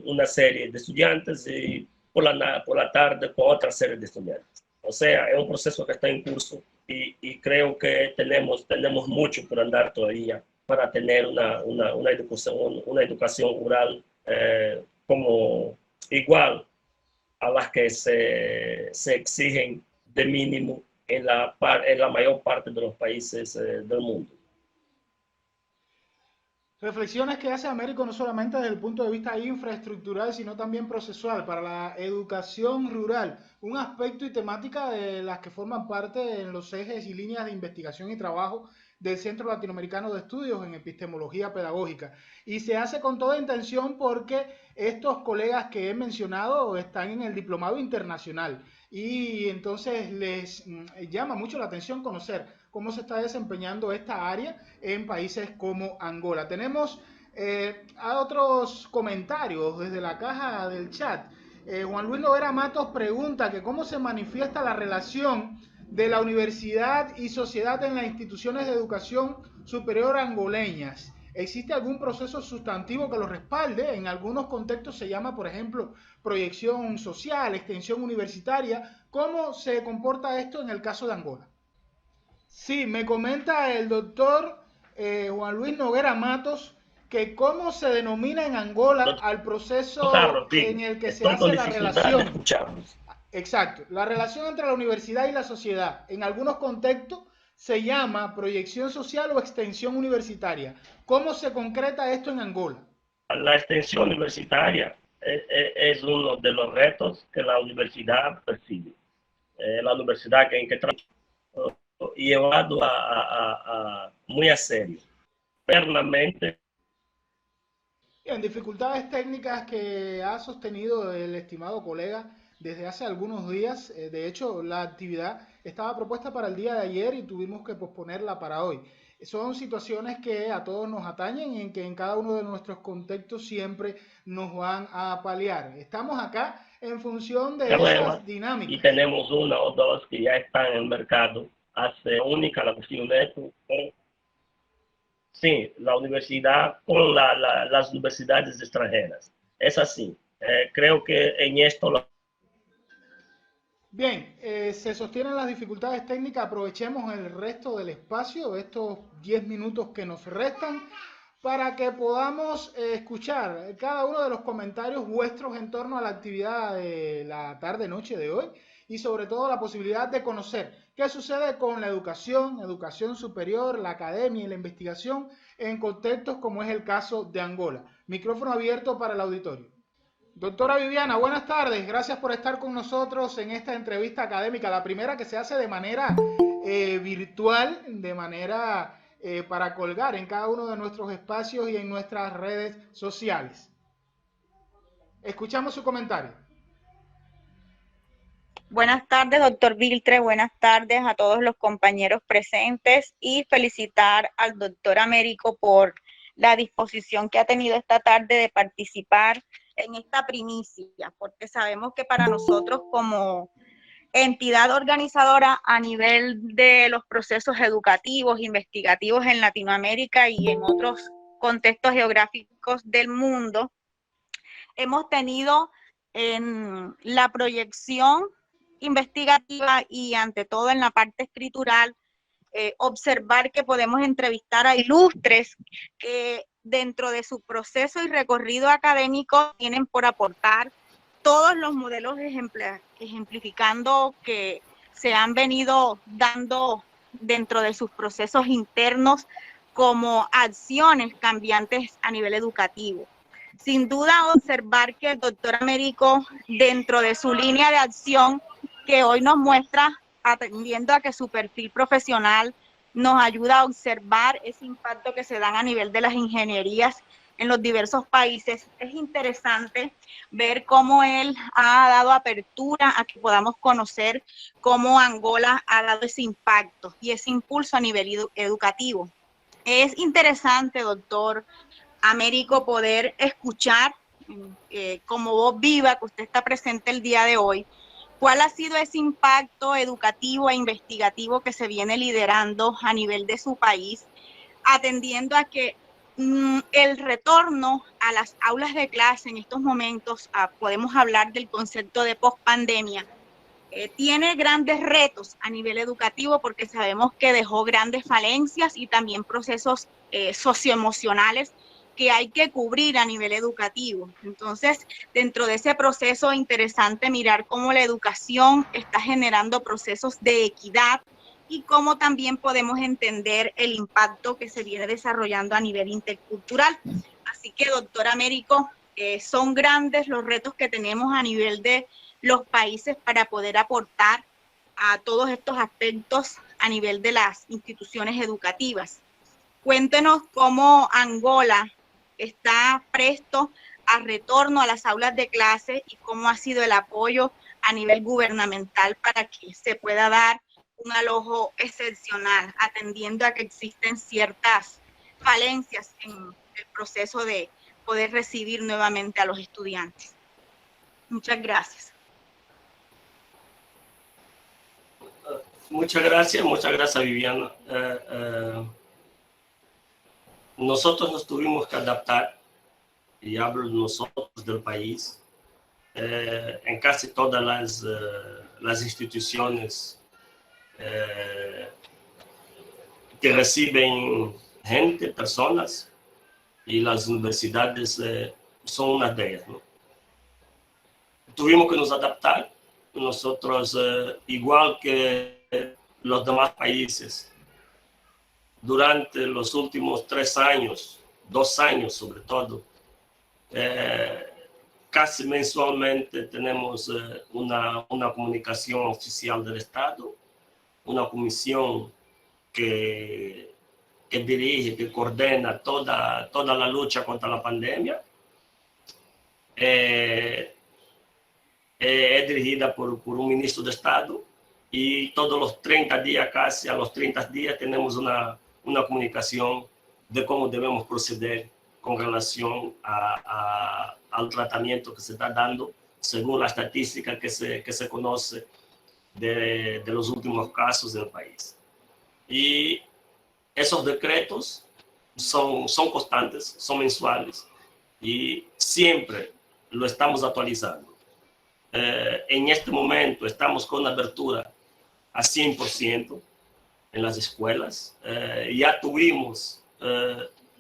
una serie de estudiantes y por la tarde con otra serie de estudiantes. O sea, es un proceso que está en curso y creo que tenemos mucho por andar todavía para tener una educación rural como igual a las que se exigen de mínimo en la mayor parte de los países del mundo. Reflexiones que hace Américo no solamente desde el punto de vista infraestructural, sino también procesual para la educación rural, un aspecto y temática de las que forman parte en los ejes y líneas de investigación y trabajo del Centro Latinoamericano de Estudios en Epistemología Pedagógica. Y se hace con toda intención porque estos colegas que he mencionado están en el diplomado internacional y entonces les llama mucho la atención conocer cómo se está desempeñando esta área en países como Angola. Tenemos a otros comentarios desde la caja del chat. Juan Luis Lovera Matos pregunta que cómo se manifiesta la relación de la universidad y sociedad en las instituciones de educación superior angoleñas. ¿Existe algún proceso sustantivo que lo respalde? En algunos contextos se llama, por ejemplo, proyección social, extensión universitaria. ¿Cómo se comporta esto en el caso de Angola? Sí, me comenta el doctor Juan Luis Noguera Matos que cómo se denomina en Angola al proceso en el que se hace la relación. Exacto, la relación entre la universidad y la sociedad. En algunos contextos se llama proyección social o extensión universitaria. ¿Cómo se concreta esto en Angola? La extensión universitaria es uno de los retos que la universidad percibe. La universidad que trabaja llevado muy a serio. Pernamente. En dificultades técnicas que ha sostenido el estimado colega desde hace algunos días. De hecho, la actividad estaba propuesta para el día de ayer y tuvimos que posponerla para hoy. Son situaciones que a todos nos atañen y en que en cada uno de nuestros contextos siempre nos van a paliar. Estamos acá en función de esas dinámicas. Y tenemos una o dos que ya están en el mercado. Hace única la cuestión de esto. Sí, la universidad con las universidades extranjeras. Es así. Creo que en esto... Bien, se sostienen las dificultades técnicas. Aprovechemos el resto del espacio, estos 10 minutos que nos restan, para que podamos escuchar cada uno de los comentarios vuestros en torno a la actividad de la tarde-noche de hoy y sobre todo la posibilidad de conocer qué sucede con la educación superior, la academia y la investigación en contextos como es el caso de Angola. Micrófono abierto para el auditorio. Doctora Viviana, buenas tardes. Gracias por estar con nosotros en esta entrevista académica, la primera que se hace de manera virtual, de manera para colgar en cada uno de nuestros espacios y en nuestras redes sociales. Escuchamos su comentario. Buenas tardes, doctor Viltre. Buenas tardes a todos los compañeros presentes y felicitar al doctor Américo por la disposición que ha tenido esta tarde de participar en esta primicia, porque sabemos que para nosotros como entidad organizadora a nivel de los procesos educativos, investigativos en Latinoamérica y en otros contextos geográficos del mundo, hemos tenido en la proyección investigativa y ante todo en la parte escritural, observar que podemos entrevistar a ilustres que dentro de su proceso y recorrido académico tienen por aportar todos los modelos ejemplificando que se han venido dando dentro de sus procesos internos como acciones cambiantes a nivel educativo. Sin duda, observar que el doctor Américo, dentro de su línea de acción que hoy nos muestra, atendiendo a que su perfil profesional nos ayuda a observar ese impacto que se dan a nivel de las ingenierías en los diversos países, es interesante ver cómo él ha dado apertura a que podamos conocer cómo Angola ha dado ese impacto y ese impulso a nivel educativo. Es interesante, doctor Américo, poder escuchar como voz viva que usted está presente el día de hoy, cuál ha sido ese impacto educativo e investigativo que se viene liderando a nivel de su país, atendiendo a que el retorno a las aulas de clase en estos momentos, podemos hablar del concepto de pospandemia, tiene grandes retos a nivel educativo porque sabemos que dejó grandes falencias y también procesos socioemocionales que hay que cubrir a nivel educativo. Entonces, dentro de ese proceso, interesante mirar cómo la educación está generando procesos de equidad y cómo también podemos entender el impacto que se viene desarrollando a nivel intercultural. Así que, doctor Américo, son grandes los retos que tenemos a nivel de los países para poder aportar a todos estos aspectos a nivel de las instituciones educativas. Cuéntenos cómo Angola está presto a retorno a las aulas de clase y cómo ha sido el apoyo a nivel gubernamental para que se pueda dar un alojo excepcional, atendiendo a que existen ciertas falencias en el proceso de poder recibir nuevamente a los estudiantes. Muchas gracias. Muchas gracias Viviana. Nosotros nos tuvimos que adaptar, y hablo nosotros del país, en casi todas las instituciones que reciben gente, personas, y las universidades son una de ellas, ¿no? Tuvimos que nos adaptar, nosotros, igual que los demás países, durante los últimos 3 años, 2 años sobre todo, casi mensualmente tenemos una comunicación oficial del Estado, una comisión que dirige, que coordena toda la lucha contra la pandemia. Es dirigida por un ministro de Estado y todos los 30 días, casi a los 30 días, tenemos una comunicación de cómo debemos proceder con relación al tratamiento que se está dando según la estadística que se conoce de los últimos casos del país. Y esos decretos son constantes, son mensuales y siempre lo estamos actualizando. En este momento estamos con abertura a 100% en las escuelas. Ya tuvimos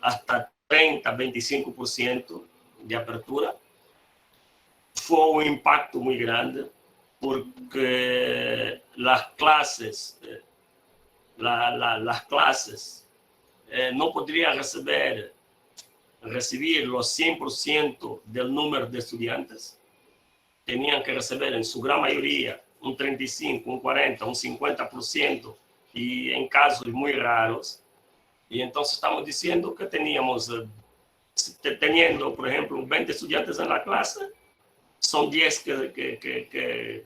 hasta 30-25% de apertura. Fue un impacto muy grande porque las clases no podrían recibir los 100% del número de estudiantes. Tenían que recibir en su gran mayoría un 35, un 40, un 50%, y en casos muy raros. Y entonces estamos diciendo que teníamos, teniendo, por ejemplo, 20 estudiantes en la clase, son 10 que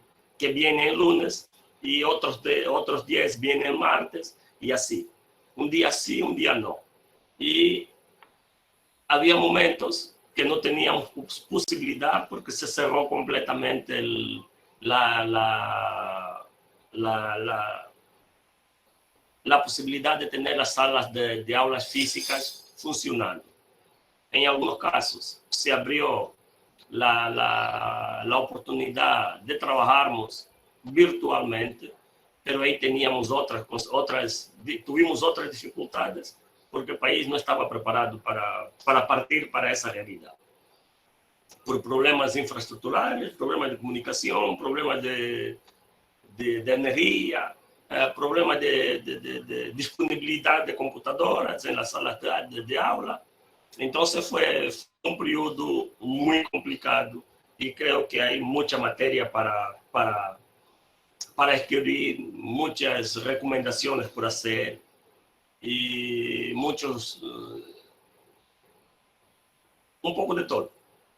vienen el lunes y otros 10 vienen el martes, y así. Un día sí, un día no. Y había momentos que no teníamos posibilidad porque se cerró completamente la la posibilidad de tener las salas de aulas físicas funcionando. En algunos casos se abrió la oportunidad de trabajarmos virtualmente, pero ahí tuvimos otras dificultades porque el país no estaba preparado para partir para esa realidad. Por problemas infraestructurales, problemas de comunicación, problemas de energía, problemas de disponibilidad de computadoras en las salas de aula. Entonces fue un periodo muy complicado y creo que hay mucha materia para escribir, muchas recomendaciones por hacer y un poco de todo.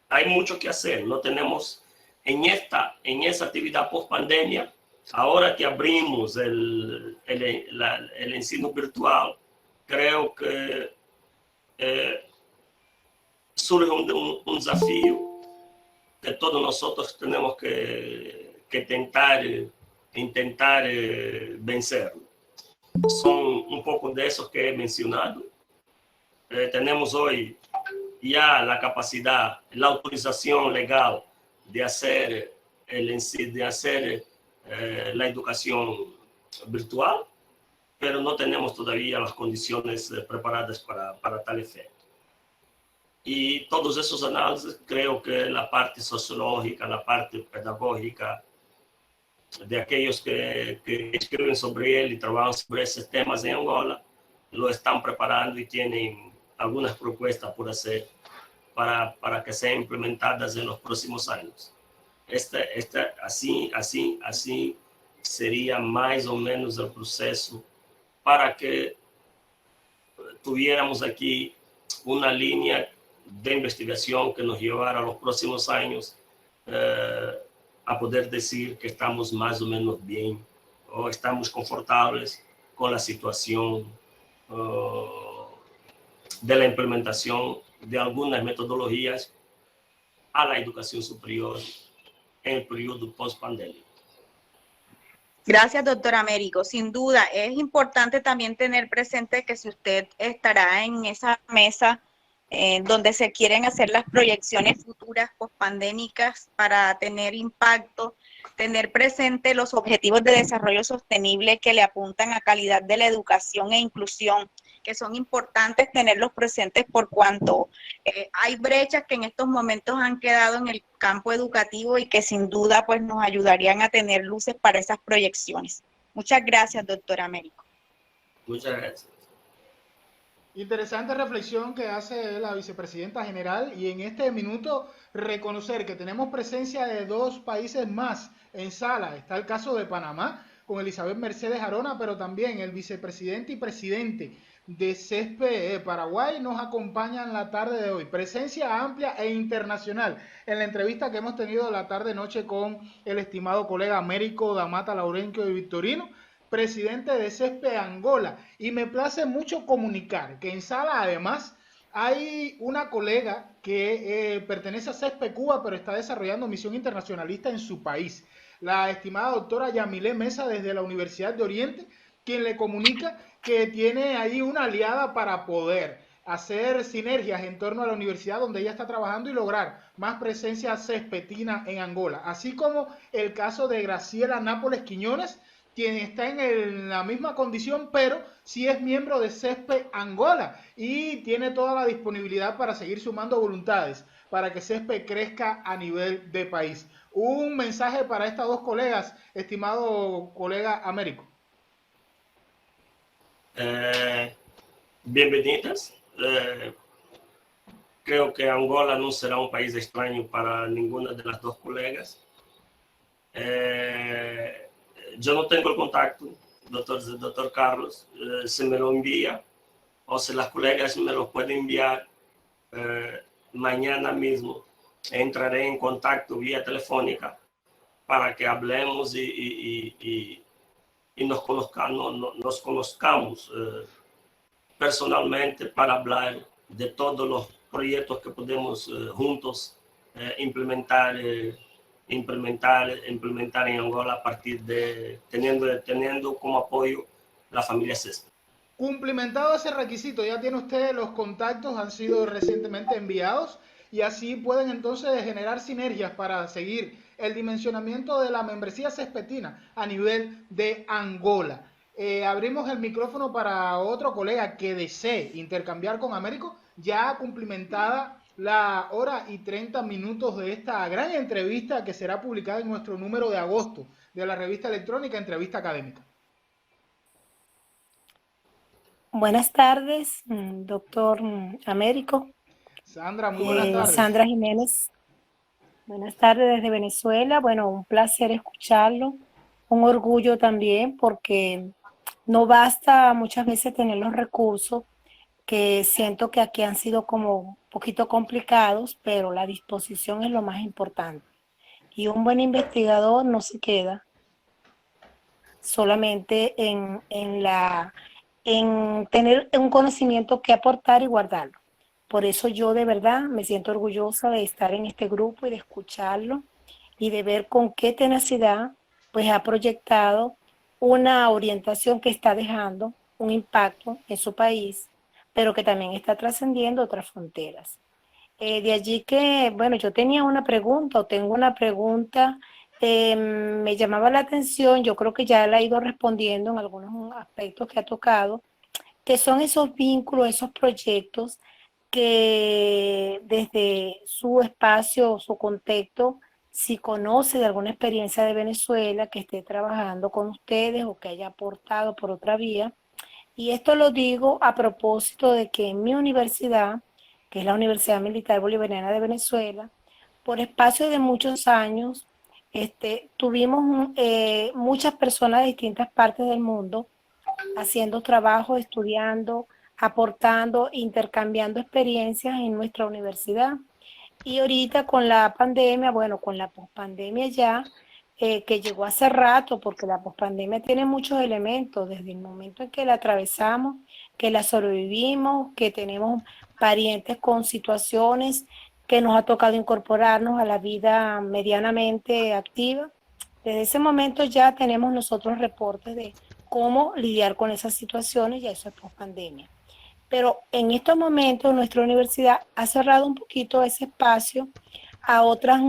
Hay mucho que hacer, no tenemos en esa actividad post pandemia. Ahora que abrimos el ensino virtual, creo que surge un desafío que todos nosotros tenemos que intentar vencerlo. Son un poco de esos que he mencionado. Tenemos hoy ya la capacidad, la autorización legal de hacer la educación virtual, pero no tenemos todavía las condiciones preparadas para tal efecto. Y todos esos análisis, creo que la parte sociológica, la parte pedagógica, de aquellos que escriben sobre él y trabajan sobre esos temas en Angola, lo están preparando y tienen algunas propuestas por hacer para que sean implementadas en los próximos años. Así sería más o menos el proceso para que tuviéramos aquí una línea de investigación que nos llevara a los próximos años a poder decir que estamos más o menos bien o estamos confortables con la situación de la implementación de algunas metodologías a la educación superior en el periodo post-pandémico. Gracias, doctor Américo. Sin duda, es importante también tener presente que si usted estará en esa mesa donde se quieren hacer las proyecciones futuras post-pandémicas para tener impacto, tener presente los objetivos de desarrollo sostenible que le apuntan a calidad de la educación e inclusión, que son importantes tenerlos presentes por cuanto hay brechas que en estos momentos han quedado en el campo educativo y que sin duda pues nos ayudarían a tener luces para esas proyecciones. Muchas gracias, doctor Américo. Muchas gracias. Interesante reflexión que hace la vicepresidenta general y en este minuto reconocer que tenemos presencia de dos países más en sala. Está el caso de Panamá con Elizabeth Mercedes Arona, pero también el vicepresidente y presidente de CESPE Paraguay nos acompaña en la tarde de hoy. Presencia amplia e internacional en la entrevista que hemos tenido la tarde-noche con el estimado colega Américo da Mata Laurencio de Victorino, presidente de CESPE Angola. Y me place mucho comunicar que en sala además hay una colega que pertenece a CESPE Cuba, pero está desarrollando misión internacionalista en su país. La estimada doctora Yamilé Mesa desde la Universidad de Oriente, quien le comunica que tiene ahí una aliada para poder hacer sinergias en torno a la universidad donde ella está trabajando y lograr más presencia cespetina en Angola. Así como el caso de Graciela Nápoles Quiñones, quien está en la misma condición, pero sí es miembro de CESPE Angola y tiene toda la disponibilidad para seguir sumando voluntades para que CESPE crezca a nivel de país. Un mensaje para estas dos colegas, estimado colega Américo. Bienvenidas. Creo que Angola no será un país extraño para ninguna de las dos colegas. Yo no tengo el contacto, doctor Carlos, se me lo envía o si las colegas me lo pueden enviar mañana mismo. Entraré en contacto vía telefónica para que hablemos y nos conozcamos personalmente para hablar de todos los proyectos que podemos juntos implementar implementar en Angola a partir de teniendo como apoyo la familia CESP. Cumplimentado ese requisito, ya tiene usted los contactos, han sido recientemente enviados y así pueden entonces generar sinergias para seguir el dimensionamiento de la membresía cespetina a nivel de Angola. Abrimos el micrófono para otro colega que desee intercambiar con Américo, ya cumplimentada la hora y 30 minutos de esta gran entrevista que será publicada en nuestro número de agosto de la revista electrónica Entrevista Académica. Buenas tardes, doctor Américo. Sandra, muy buenas tardes. Sandra Jiménez. Buenas tardes desde Venezuela. Bueno, un placer escucharlo. Un orgullo también porque no basta muchas veces tener los recursos, que siento que aquí han sido como un poquito complicados, pero la disposición es lo más importante. Y un buen investigador no se queda solamente en tener un conocimiento que aportar y guardarlo. Por eso yo de verdad me siento orgullosa de estar en este grupo y de escucharlo y de ver con qué tenacidad pues ha proyectado una orientación que está dejando un impacto en su país, pero que también está trascendiendo otras fronteras. De allí que, bueno, yo tenía una pregunta o tengo una pregunta, me llamaba la atención, yo creo que ya la he ido respondiendo en algunos aspectos que ha tocado, que son esos vínculos, esos proyectos que desde su espacio, su contexto, si conoce de alguna experiencia de Venezuela que esté trabajando con ustedes o que haya aportado por otra vía. Y esto lo digo a propósito de que en mi universidad, que es la Universidad Militar Bolivariana de Venezuela, por espacio de muchos años, tuvimos muchas personas de distintas partes del mundo haciendo trabajo, estudiando, aportando, intercambiando experiencias en nuestra universidad. Y ahorita con la pandemia, bueno, con la pospandemia ya, que llegó hace rato, porque la pospandemia tiene muchos elementos, desde el momento en que la atravesamos, que la sobrevivimos, que tenemos parientes con situaciones que nos ha tocado incorporarnos a la vida medianamente activa. Desde ese momento ya tenemos nosotros reportes de cómo lidiar con esas situaciones, ya eso es pospandemia. Pero en estos momentos nuestra universidad ha cerrado un poquito ese espacio a otras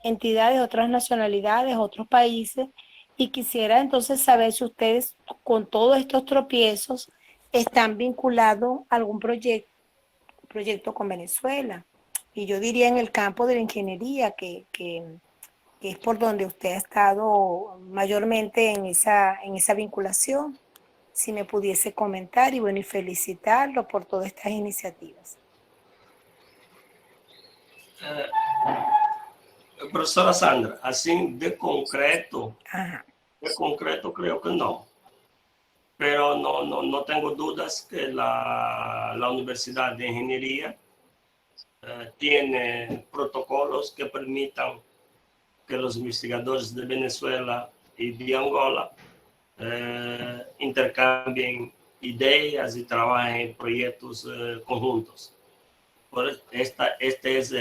entidades, otras nacionalidades, otros países, y quisiera entonces saber si ustedes con todos estos tropiezos están vinculados a algún proyecto con Venezuela. Y yo diría en el campo de la ingeniería, que es por donde usted ha estado mayormente en esa vinculación. Si me pudiese comentar y bueno, y felicitarlo por todas estas iniciativas. Profesora Sandra, así de concreto creo que no. Pero no tengo dudas que la Universidad de Ingeniería tiene protocolos que permitan que los investigadores de Venezuela y de Angola intercambien ideas y trabajen en proyectos conjuntos. Esta es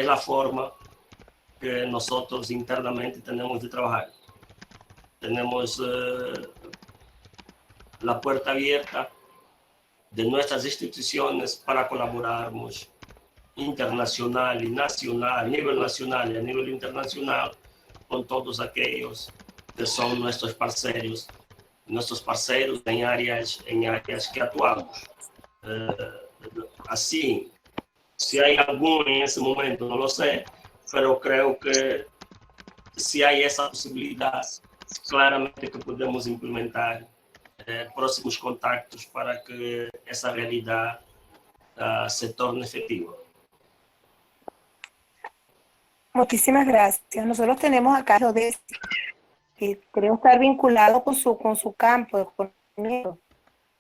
la forma que nosotros internamente tenemos de trabajar. Tenemos la puerta abierta de nuestras instituciones para colaborarmos internacional y nacional, a nivel nacional y a nivel internacional, con todos aquellos que son nuestros parceros en áreas que actuamos. Así, si hay alguno en ese momento, no lo sé, pero creo que si hay esa posibilidad, claramente que podemos implementar próximos contactos para que esa realidad se torne efectiva. Muchísimas gracias. Nosotros tenemos acá Geodesia, que creo estar vinculado con su campo de conocimiento.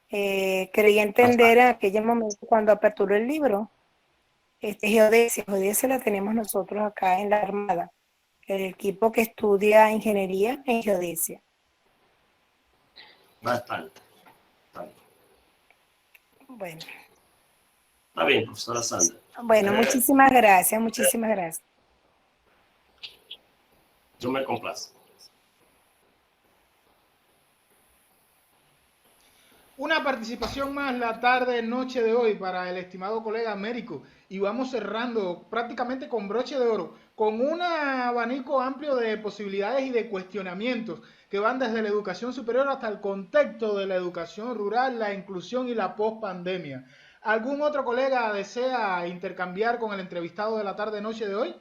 Creí entender en aquel momento cuando aperturó el libro. Geodesia la tenemos nosotros acá en la Armada, el equipo que estudia ingeniería en geodesia. Bastante. Bueno. Está bien, profesora Sandra. Bueno, muchísimas gracias, muchísimas gracias. Yo me complazco. Una participación más la tarde, noche de hoy para el estimado colega Américo. Y vamos cerrando prácticamente con broche de oro, con un abanico amplio de posibilidades y de cuestionamientos que van desde la educación superior hasta el contexto de la educación rural, la inclusión y la pospandemia. ¿Algún otro colega desea intercambiar con el entrevistado de la tarde, noche de hoy?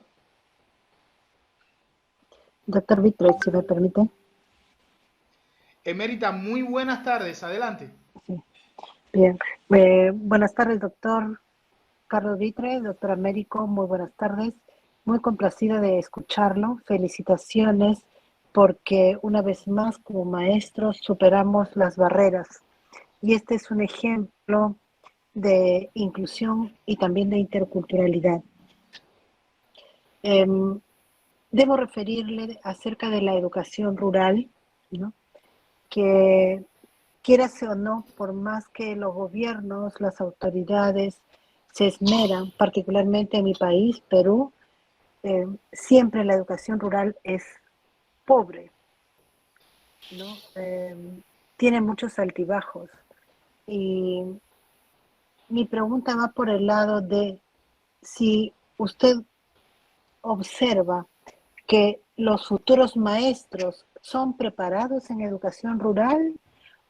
Doctor Vitre, si me permite. Emérita, muy buenas tardes, adelante. Sí. Bien, buenas tardes, doctor Carlos Vitre, doctor Américo, muy buenas tardes. Muy complacida de escucharlo. Felicitaciones porque una vez más como maestros superamos las barreras. Y este es un ejemplo de inclusión y también de interculturalidad. Debo referirle acerca de la educación rural, ¿no? Que quierase o no, por más que los gobiernos, las autoridades se esmeran, particularmente en mi país, Perú, siempre la educación rural es pobre, ¿no? Tiene muchos altibajos. Y mi pregunta va por el lado de si usted observa que los futuros maestros son preparados en educación rural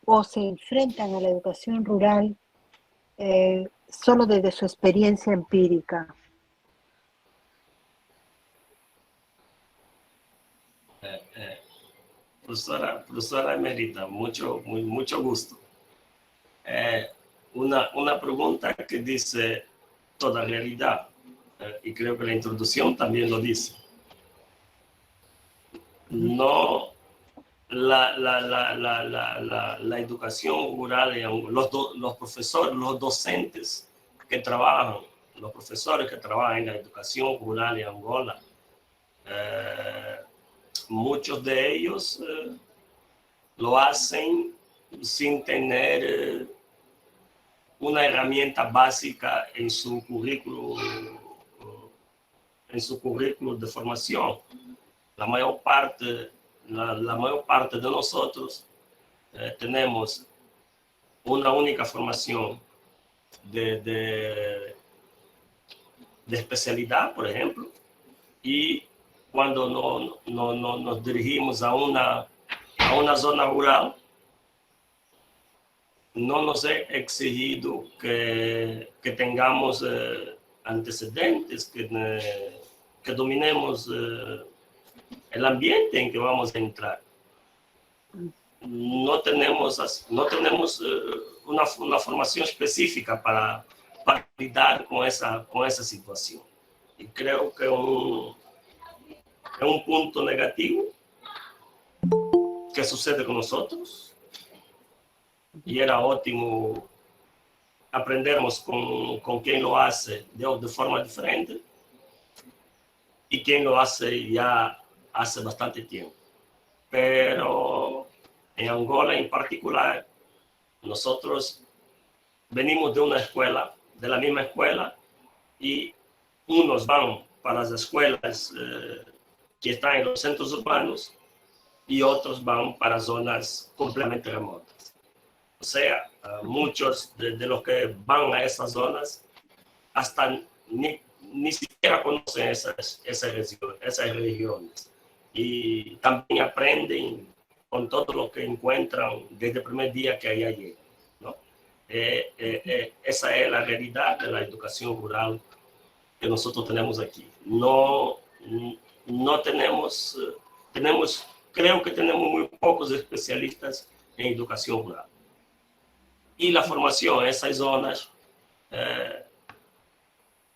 o se enfrentan a la educación rural solo desde su experiencia empírica. Profesora Emerita, mucho gusto. Una pregunta que dice toda realidad, y creo que la introducción también lo dice. No, la educación rural, los profesores, los docentes que trabajan, los profesores que trabajan en la educación rural en Angola, muchos de ellos lo hacen sin tener una herramienta básica en su currículo de formación. La mayor parte de nosotros tenemos una única formación de especialidad, por ejemplo, y cuando nos dirigimos a una zona rural, no nos he exigido que tengamos antecedentes, que dominemos el ambiente en que vamos a entrar. No tenemos una formación específica para lidar con esa situación. Y creo que es un punto negativo que sucede con nosotros. Y era ótimo aprendermos con quien lo hace de forma diferente y quien lo hace ya hace bastante tiempo. Pero en Angola en particular, nosotros venimos de la misma escuela, y unos van para las escuelas que están en los centros urbanos y otros van para zonas completamente remotas. O sea, muchos de los que van a esas zonas hasta ni siquiera conocen esas regiones. Y también aprenden con todo lo que encuentran desde el primer día que allá llegan, ¿no? Esa es la realidad de la educación rural que nosotros tenemos aquí. No tenemos, creo que tenemos muy pocos especialistas en educación rural. Y la formación en esas zonas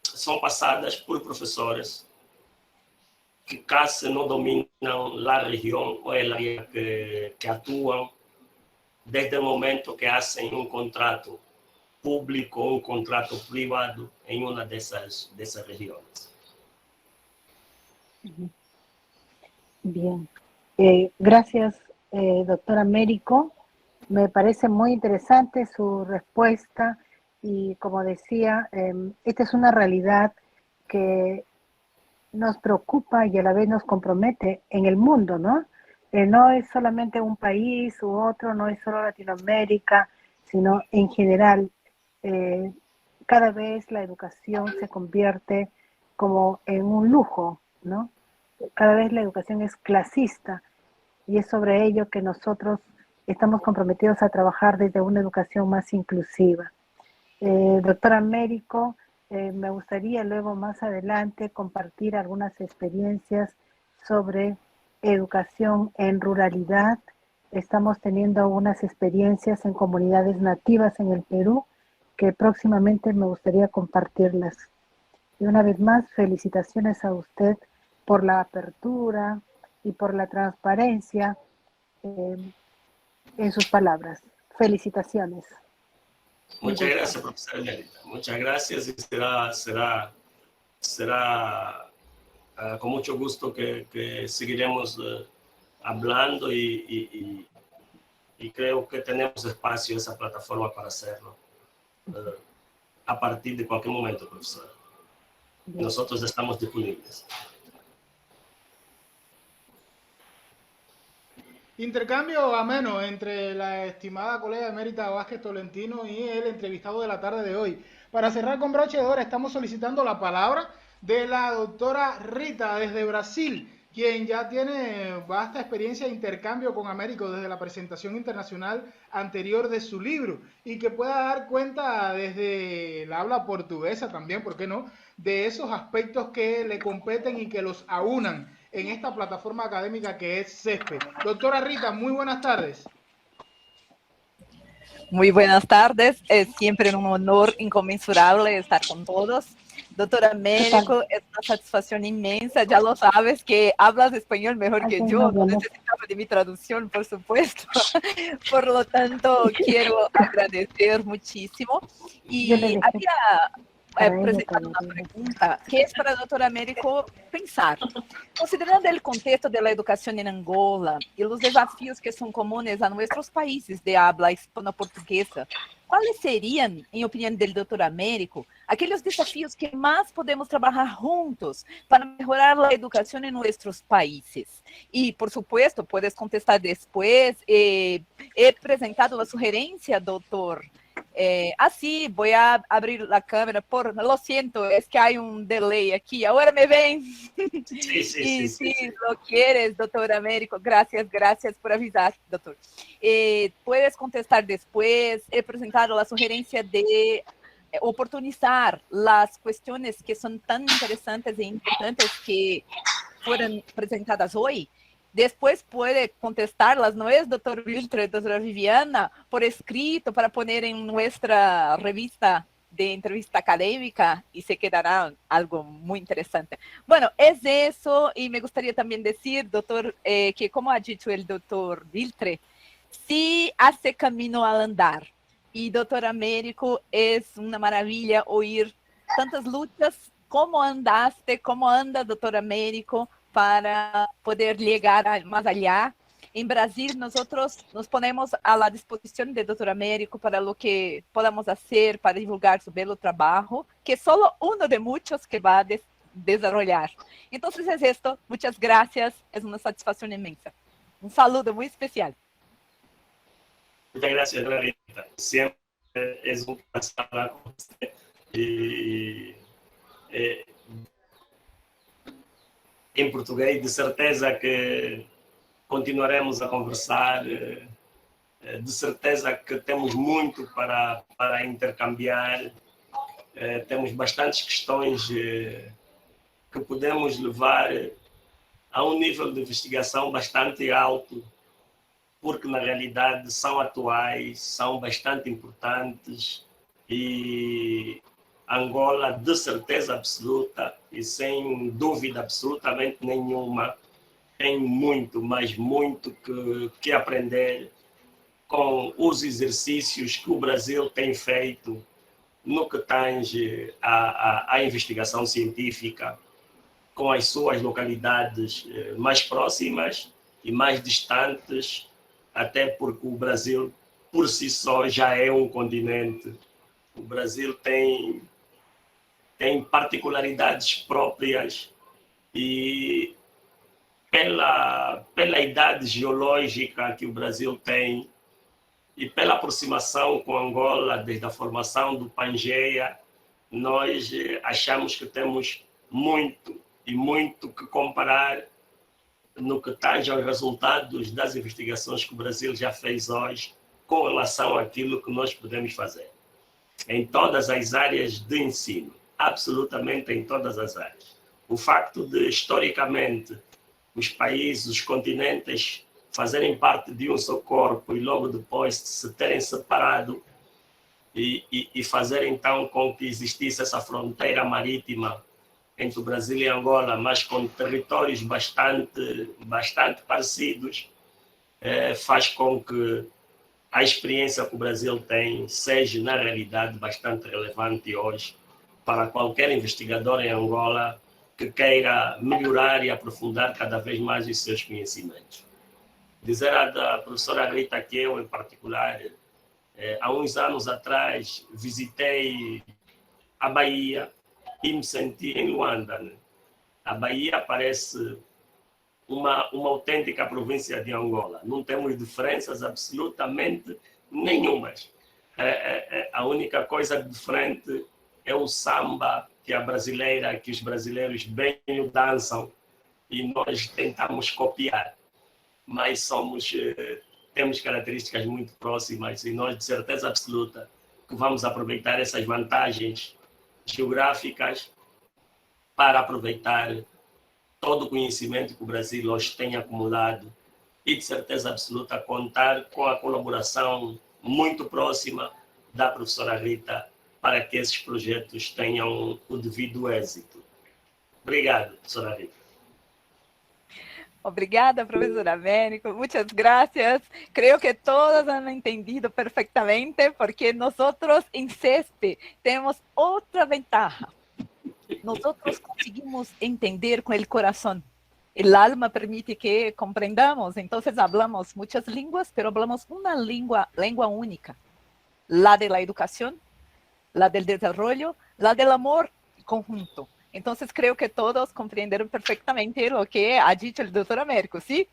son pasadas por profesores que casi no dominan la región o el área que actúan desde el momento que hacen un contrato público o un contrato privado en una de esas regiones. Bien. Gracias, doctor Américo. Me parece muy interesante su respuesta y, como decía, esta es una realidad que nos preocupa y a la vez nos compromete en el mundo, ¿no? No es solamente un país u otro, no es solo Latinoamérica, sino en general. eh, Cada vez la educación se convierte como en un lujo, ¿no? Cada vez la educación es clasista y es sobre ello que nosotros estamos comprometidos a trabajar desde una educación más inclusiva. Doctora Américo, me gustaría luego más adelante compartir algunas experiencias sobre educación en ruralidad. Estamos teniendo unas experiencias en comunidades nativas en el Perú que próximamente me gustaría compartirlas. Y una vez más, felicitaciones a usted por la apertura y por la transparencia en sus palabras. Felicitaciones. Muchas gracias, profesora Emérita. Muchas gracias y será con mucho gusto que seguiremos hablando y creo que tenemos espacio en esa plataforma para hacerlo a partir de cualquier momento, profesora. Bien. Nosotros estamos disponibles. Intercambio ameno entre la estimada colega Emérita Vázquez Tolentino y el entrevistado de la tarde de hoy. Para cerrar con broche de oro, estamos solicitando la palabra de la doctora Rita desde Brasil, quien ya tiene vasta experiencia de intercambio con Américo desde la presentación internacional anterior de su libro y que pueda dar cuenta desde la habla portuguesa también, ¿por qué no?, de esos aspectos que le competen y que los aunan en esta plataforma académica que es CESPE. Doctora Rita, muy buenas tardes. Muy buenas tardes, es siempre un honor inconmensurable estar con todos. Doctora Américo, es una satisfacción inmensa, ya lo sabes que hablas español mejor que yo, no necesitaba de mi traducción, por supuesto. Por lo tanto, quiero agradecer muchísimo. Y había presentado una pregunta, que es para la doctora Américo pensar. Considerando el contexto de la educación en Angola y los desafíos que son comunes a nuestros países de habla hispano-portuguesa, ¿cuáles serían, en opinión del doctor Américo, aquellos desafíos que más podemos trabajar juntos para mejorar la educación en nuestros países? Y, por supuesto, puedes contestar después. He presentado la sugerencia, doctor. Así voy a abrir la cámara, lo siento, es que hay un delay aquí, ahora me ven. Sí. Lo quieres, doctor Américo, gracias por avisar, doctor. Puedes contestar después. He presentado la sugerencia de oportunizar las cuestiones que son tan interesantes e importantes que fueron presentadas hoy. Después puede contestarlas, ¿no es, doctor Wiltre, doctora Viviana, por escrito para poner en nuestra revista de entrevista académica y se quedará algo muy interesante. Bueno, es eso, y me gustaría también decir, doctor, que como ha dicho el doctor Wiltre, sí hace camino al andar. Y doctor Américo, es una maravilla oír tantas luchas. ¿Cómo andaste? ¿Cómo anda, doctor Américo, para poder llegar más allá? En Brasil, nosotros nos ponemos a la disposición del doctor Américo para lo que podamos hacer para divulgar su belo trabajo, que es solo uno de muchos que va a desarrollar. Entonces es esto. Muchas gracias. Es una satisfacción inmensa. Un saludo muy especial. Muchas gracias, Rita. Siempre es un placer hablar con usted. Y em português, de certeza que continuaremos a conversar, de certeza que temos muito para intercambiar, temos bastantes questões que podemos levar a um nível de investigação bastante alto, porque na realidade são atuais, são bastante importantes e Angola, de certeza absoluta e sem dúvida absolutamente nenhuma, tem muito, mas muito que aprender com os exercícios que o Brasil tem feito no que tange à investigação científica, com as suas localidades mais próximas e mais distantes, até porque o Brasil, por si só, já é um continente. O Brasil tem particularidades próprias E pela idade geológica que o Brasil tem e pela aproximação com Angola desde a formação do Pangeia, nós achamos que temos muito que comparar no que tange aos resultados das investigações que o Brasil já fez hoje com relação àquilo que nós podemos fazer em todas as áreas de ensino, absolutamente em todas as áreas. O facto de, historicamente, os países, os continentes fazerem parte de um só corpo e logo depois se terem separado e fazer então com que existisse essa fronteira marítima entre o Brasil e Angola, mas com territórios bastante parecidos, faz com que a experiência que o Brasil tem seja, na realidade, bastante relevante hoje para qualquer investigador em Angola que queira melhorar e aprofundar cada vez mais os seus conhecimentos. Dizer à professora Rita que eu, em particular, há uns anos atrás, visitei a Bahia e me senti em Luanda. Né? A Bahia parece uma autêntica província de Angola. Não temos diferenças absolutamente nenhumas. A única coisa diferente é o samba que a brasileira, que os brasileiros bem o dançam e nós tentamos copiar. Mas temos características muito próximas e nós, de certeza absoluta, que vamos aproveitar essas vantagens geográficas para aproveitar todo o conhecimento que o Brasil hoje tem acumulado e, de certeza absoluta, contar com a colaboração muito próxima da professora Rita para que esses projetos tenham o devido êxito. Obrigado, professora Rita. Obrigada, profesor Américo. Muchas gracias. Creo que todos han entendido perfectamente porque nosotros en CESP tenemos otra ventaja. Nosotros conseguimos entender con el corazón. El alma permite que comprendamos. Entonces hablamos muchas lenguas, pero hablamos una lengua única. La de la educación, la del desarrollo, la del amor conjunto. Entonces creo que todos comprendieron perfectamente lo que ha dicho el doctor Américo, ¿sí?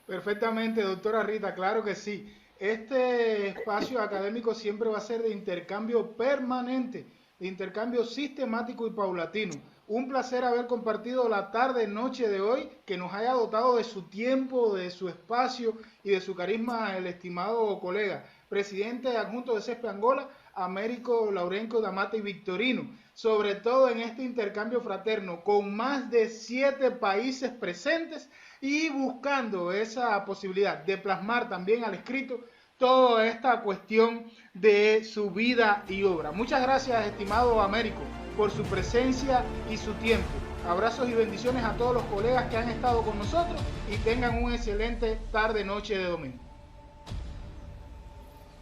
Perfectamente, doctora Rita, claro que sí. Este espacio académico siempre va a ser de intercambio permanente, de intercambio sistemático y paulatino. Un placer haber compartido la tarde-noche de hoy, que nos haya dotado de su tiempo, de su espacio y de su carisma el estimado colega, presidente adjunto de CESP Angola, Américo Laurenco Damate y Victorino, sobre todo en este intercambio fraterno con más de 7 países presentes y buscando esa posibilidad de plasmar también al escrito toda esta cuestión de su vida y obra. Muchas gracias, estimado Américo, por su presencia y su tiempo. Abrazos y bendiciones a todos los colegas que han estado con nosotros y tengan un excelente tarde-noche de domingo.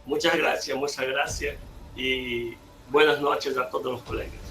Muchas gracias y buenas noches a todos los colegas.